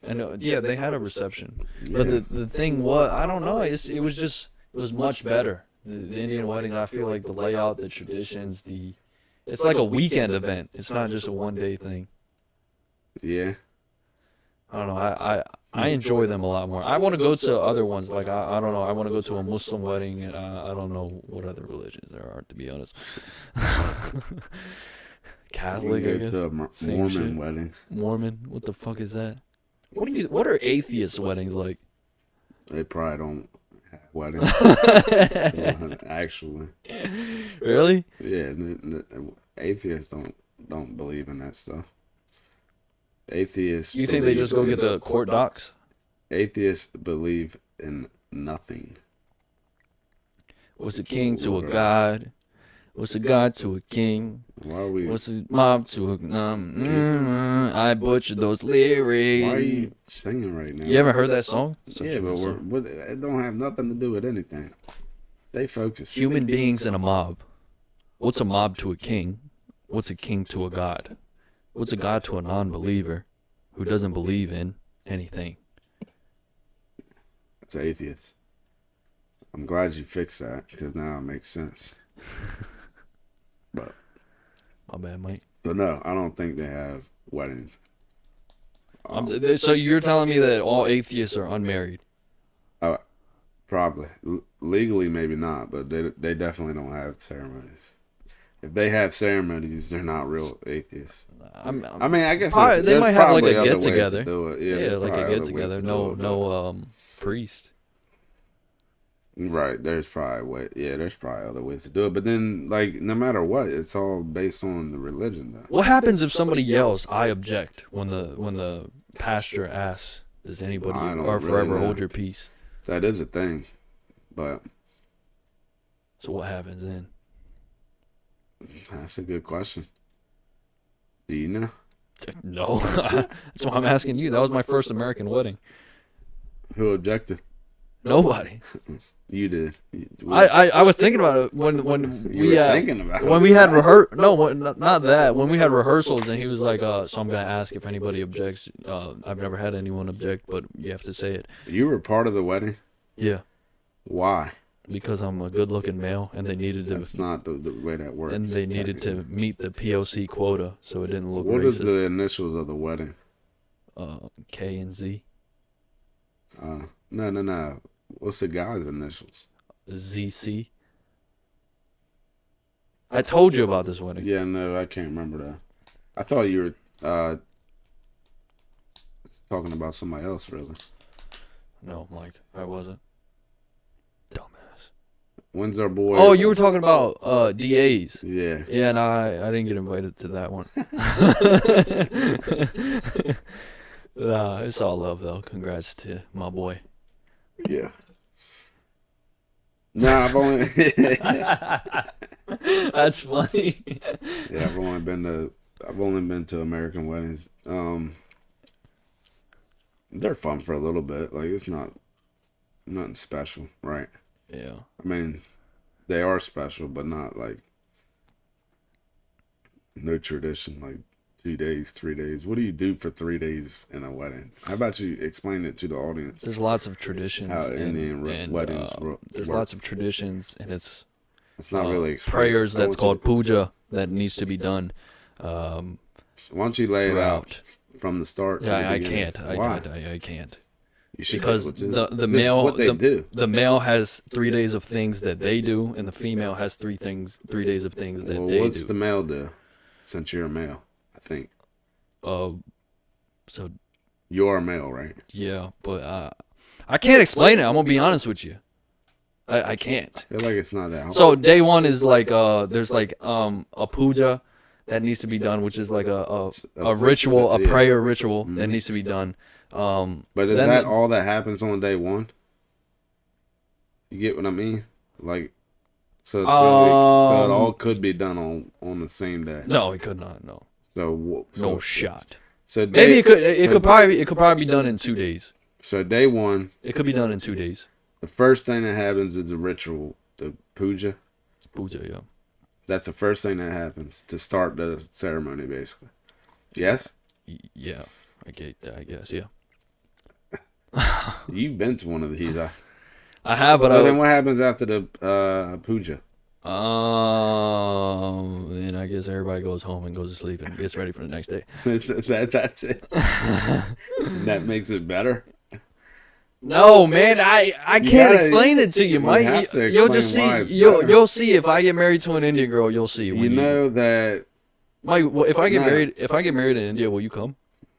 And yeah, they had a reception. Yeah. But the thing was, I don't know, it was much better. The Indian wedding, I feel like the layout, the traditions, it's like a weekend event. It's not just a one-day thing. Yeah. I don't know, I enjoy them a lot more. I want to go to other ones, like, I don't know, I want to go to a Muslim wedding, and I don't know what other religions there are, to be honest. Catholic, I guess. To a Mormon wedding. Mormon? What the fuck is that? What are atheist weddings like? They probably don't have weddings. Actually. Really? Yeah, atheists don't believe in that stuff. Atheists. You think they just go get the court docs? Atheists believe in nothing. What's a king to a god? What's a god to a king? Why are we? What's a mob to a I butchered those lyrics. Why are you singing right now? You ever heard that song? Yeah, but it don't have nothing to do with anything. Stay focused. Human beings in a mob. What's a mob to a king? What's a king to a god? What's a god to a non-believer who doesn't believe in anything? It's atheist. I'm glad you fixed that because now it makes sense. But my bad, Mike. So no, I don't think they have weddings. So you're telling me that all atheists are unmarried? Probably. Legally, maybe not, but they definitely don't have ceremonies. If they have ceremonies, they're not real atheists. I mean, I guess they might have like a get together. Yeah, like a get together. No priest. Right. There's probably other ways to do it. But then, like, no matter what, it's all based on the religion, though. What happens if somebody yells, "I object," when the pastor asks, "Does anybody I don't or really forever know. hold your peace?" That is a thing. But So what happens then? that's a good question. Do you know? No, that's why I'm asking you. That was my first American wedding. Who objected? Nobody. You did. I was thinking about it when You we were thinking about it. when we had not that, when we had rehearsals, and he was like, so I'm gonna ask if anybody objects. I've never had anyone object, but you have to say it. You were part of the wedding? Yeah, Why? because I'm a good-looking male, and they needed to That's not the way that works. and they needed to meet the POC quota, so it didn't look What is racist. the initials of the wedding? K and Z. No. What's the guy's initials? ZC. I told you about this wedding. Yeah, no, I can't remember that. I thought you were talking about somebody else, really. No, Mike, I wasn't. Dumbass. When's our boy? Oh, you were talking about DAs. Yeah. Yeah, no, I didn't get invited to that one. Nah, it's all love though. Congrats to my boy. Yeah. Nah, I've only. That's funny. Yeah, I've only been to American weddings. They're fun for a little bit. Like, it's nothing special, right? Yeah. I mean, they are special, but not like no tradition. Like 2 days, 3 days. What do you do for 3 days in a wedding? How about you explain it to the audience? There's lots of traditions. How Indian weddings there's work. lots of traditions, and it's not really explained. prayers I that's want called you puja that needs to be done. Why don't you lay it out Throughout. from the start? to the Yeah, I beginning? can't. Why? I can't. You should Because be able to. the Because male what they do. the male has 3 days of things that they do, and the female has 3 days of things that Well, they what's do. the male do? Since you're a male, I think So you're a male, right? yeah, but I can't explain it. I'm gonna be honest with you. I can't. I feel like it's not that. So day one is like there's like a puja that needs to be done, which is like a ritual, a Yeah. prayer ritual that needs to be done. But is then that all that happens on day one? You get what I mean? Like, so it all could be done on the same day. No, it could not. No, So shot. So Maybe it could probably be done in 2 days. So day one, It could be done in 2 days. the first thing that happens is the ritual, the puja. Puja, yeah. That's the first thing that happens to start the ceremony, basically. Yes? Yeah, I guess, yeah. You've been to one of these. I have, but then what happens after the puja? and I guess everybody goes home and goes to sleep and gets ready for the next day. That's it. That makes it better. No, man, I can't gotta- explain it to you, Mike. have to You'll just explain why see. it's You'll better. you'll see if I get married to an Indian girl. You'll see. You know that Mike. If I get No. married, in India, will you come?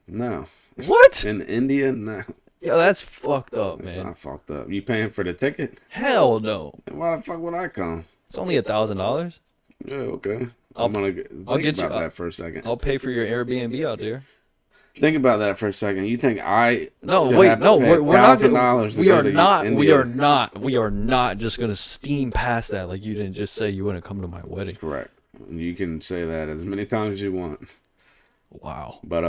no. What? In India, no. Yeah, that's fucked up, It's man. not fucked up. You paying for the ticket? Hell no. Then why the fuck would I come? It's only $1,000. Yeah, okay. I'll- I'm gonna I'll think get you- about that for a second. I'll pay for your Airbnb out there. Think about that for a second. You think I? No, should wait, have to no, pay we're not. $1,000 to We go are to not. We India? are not just gonna steam past that. Like you didn't just say you wouldn't come to my wedding. Correct. You can say that as many times as you want. Wow. But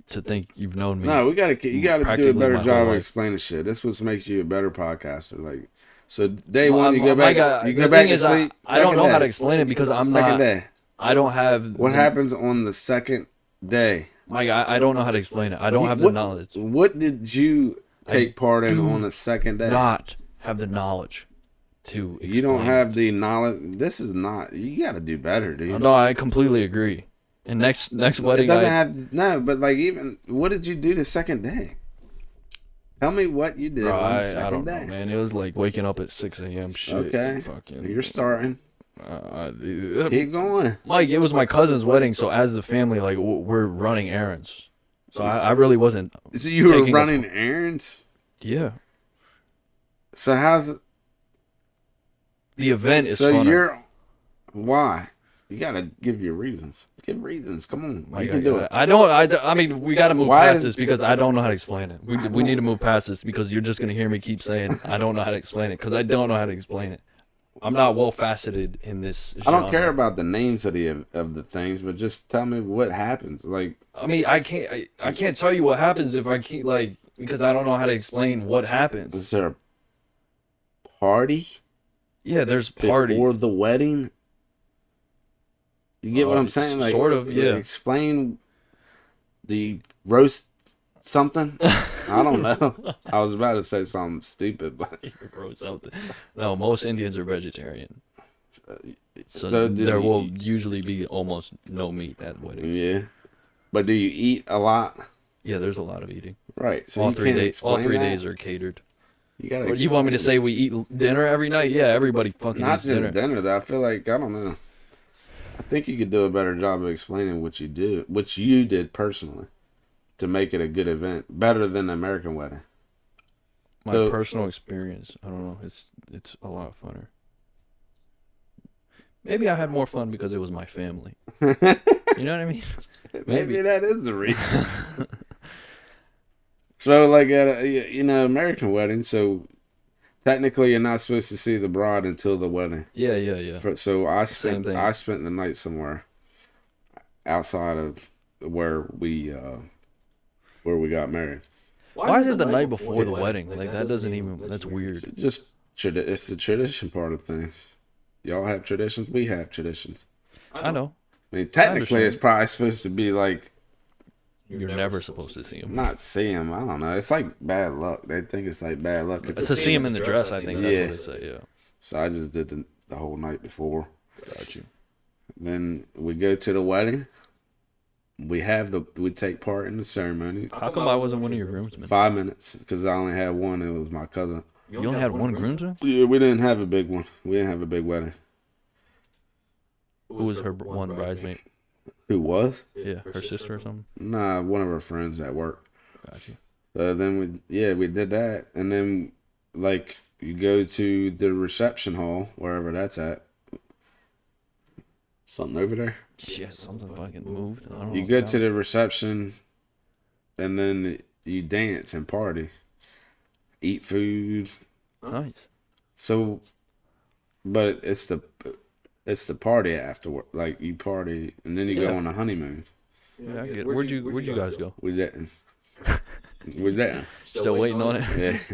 To think you've known me. no, you gotta do a practically better my job whole of life. explaining shit. This what makes you a better podcaster. Like, so day Well, one, you go my back. God, You the go back thing to is, sleep. I don't Second know how day. to explain it because I'm Second not. day. I don't have. What happens on the second day? Mike, I don't know how to explain it. I don't have the knowledge. What did you take part in on the second day? Not have the knowledge to explain. You don't have the knowledge. This is not. You got to do better, dude. No, I completely agree. And next It wedding, doesn't have no, but like even what did you do the second day? Tell me what you did bro, on the I second don't day. know, man. It was like waking up at 6 a.m. Shit. Okay, Fucking. you're starting. Keep Keep going. Mike, it was my cousin's wedding, so as the family, like we're running errands. So I really wasn't. So you were taking a- running errands. Yeah. So how's it? the event is So funner. why? You gotta give your reasons. Give reasons. Come on, Like, you can do it. I mean, we got to move Why past is- this because I don't know how to explain it. We need to move past this because you're just gonna hear me keep saying I don't know how to explain it because I don't know how to explain it. I'm not well faceted in this I genre. don't care about the names of the things, but just tell me what happens. Like, I mean, I can't tell you what happens if I can't like because I don't know how to explain what happens. is there a party Yeah, there's party. before the wedding? You get what I'm saying? Like, sort of, yeah. Explain the roast something. I don't know. I was about to say something stupid, but Wrote something. No, most Indians are vegetarian, so So did there you will eat- usually be almost no meat at weddings. yeah. But do you eat a lot? Yeah, there's a lot of eating. Right. So All you 3 can't days. All explain 3 that? days are catered. You gotta. Or you want me to say we eat dinner every night? Yeah, everybody fucking Not eats just dinner. dinner, though. I feel like I don't know. I think you could do a better job of explaining what you do, what you did personally, to make it a good event, better than the American wedding. My So- personal experience, I don't know. It's a lot funner. Maybe I had more fun because it was my family. You know what I mean? Maybe that is the reason. So, like at American wedding, so technically you're not supposed to see the bride until the wedding. Yeah. So I Same spent thing. I spent the night somewhere outside of where we got married. Why is it the night before the wedding? Like that doesn't even. That's weird. Just it's the tradition part of things. Y'all have traditions. We have traditions. I know. I mean, technically, understand. it's probably supposed to be like You're never supposed to see him. not see him. I don't know. It's like bad luck. They think it's like bad luck. To see him in the dress, I think that's Yeah. what they say. Yeah. So I just did the whole night before. Got you. Then we go to the wedding. We take part in the ceremony. How come I wasn't one of your groomsmen? 5 minutes because I only had one. It was my cousin. You only had one groomsman? Yeah, we didn't have a big one. We didn't have a big wedding. Who was her one bridesmaid? Who was? Yeah, her sister or something. Nah, one of her friends at work. Got you. Then we did that, and then like you go to the reception hall wherever that's at. Something over there. Yeah, something fucking moved. I don't know You what's go happening. to the reception, and then you dance and party, eat food. Nice. So, but it's the party afterward. Like you party, and then you Yeah. go on a honeymoon. Yeah, I get it. Where'd you guys go? We didn't. We didn't. Still waiting on it.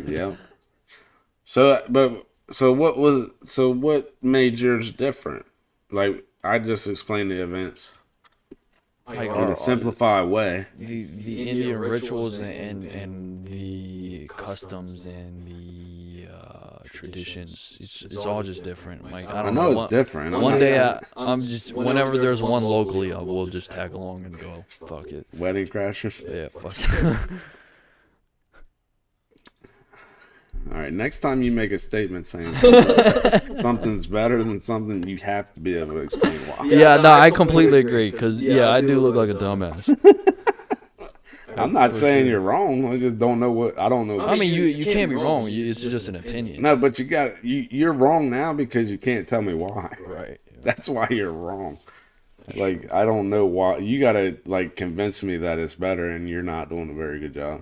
Yeah. Yeah. So what made yours different? Like I just explained the events Like, in a simplified way. the Indian rituals and the customs and the traditions. It's all just different. Like I I don't know know. it's different. One day I'm just whenever there's one locally, I will just tag along and go. Fuck it. Wedding crashers. Yeah, fuck it. All right. Next time you make a statement saying something's better than something, you have to be able to explain why. Yeah, no, I completely agree. Cause yeah, I do look like a dumbass. I'm not For saying sure. you're wrong. I just don't know what I don't know. I mean, you can't be wrong. It's just an opinion. No, but you're wrong now because you can't tell me why. Right. That's why you're wrong. Like I don't know why. You gotta like convince me that it's better, and you're not doing a very good job.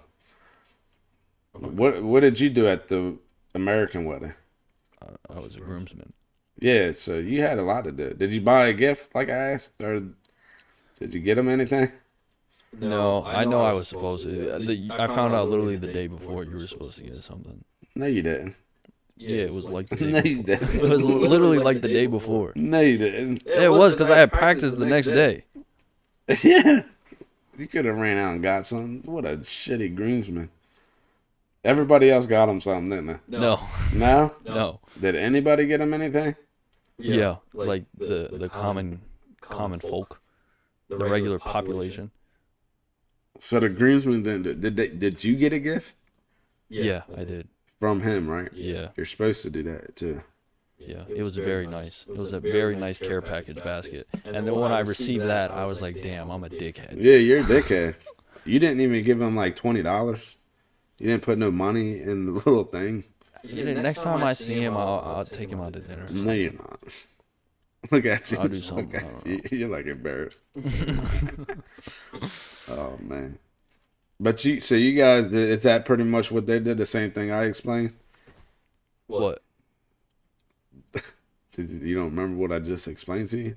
What did you do at the American wedding? I was a groomsman. Yeah, so you had a lot to do. Did you buy a gift like I asked, or did you get them anything? No, I know I was supposed to. I found out literally the day before you were supposed to get something. No, you didn't. Yeah, it was like the day No, before. you didn't. It was literally like the day before. No, you didn't. It was because I had practice the next day. Yeah, you could have ran out and got something. What a shitty groomsman. Everybody else got him something, didn't they? No, No? no. Did anybody get him anything? Yeah, like the common folk, the regular population. So the groomsmen did you get a gift Yeah, I did. from him, right? Yeah, You're supposed to do that too. yeah. It was very nice. It was a very nice care package basket. And then when I received that, I was like, damn, I'm a dickhead. Yeah, you're a dickhead. You didn't even give him like $20. You didn't put no money in the little thing. Next time I see him, I'll take him out to dinner. No, you're not. Look at you. I'll do something. Look at you. You're like embarrassed. Oh man. But you guys, is that pretty much what they did? The same thing I explained. What? You don't remember what I just explained to you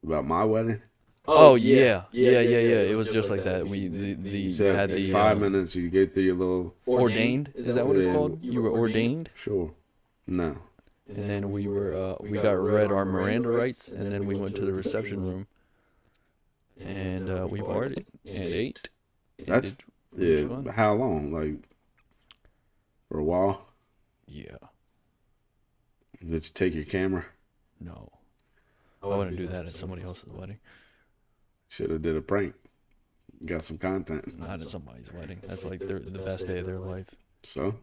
about my wedding? Oh yeah. It was just like that. We So had it's the 5 minutes. You go through your little ordained. Is that what it's Yeah. called? You were ordained, sure. No. and then we got read our Miranda rights, and then we went to the reception room, and we partied and ate. and That's did- it yeah. was fun. How long? Like for a while? Yeah. Did you take your camera? No. I wouldn't do that at somebody else's wedding. Should have did a prank. Got some content. Not at somebody's wedding. That's like the best day of their life. So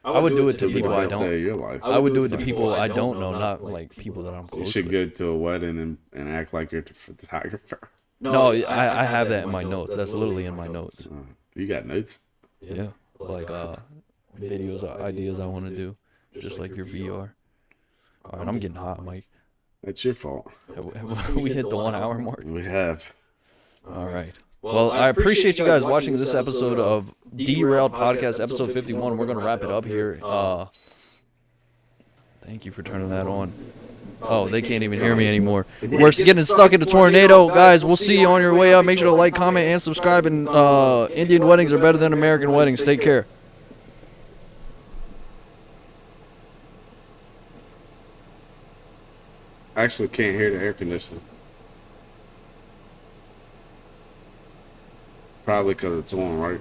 I would do it to the people I best day don't. of your life. I would do it to people I don't know, not like people that I'm You close should with. go to a wedding and act like you're a photographer. No, I have that in my notes. That's literally in my notes. You got notes? Yeah, like videos, ideas I want to do, just like your VR. All right, I'm getting hot, Mike. That's your fault. Have we hit the 1 hour mark? We have. All right. Well, I appreciate you guys watching this episode of Derailed Podcast, episode 51. We're gonna wrap it up here. Thank you for turning that on. Oh, they can't even hear me anymore. We're getting stuck in a tornado, guys. We'll see you on your way up. Make sure to like, comment, and subscribe. And Indian weddings are better than American weddings. Take care. I actually can't hear the air conditioning. Probably because it's on, right?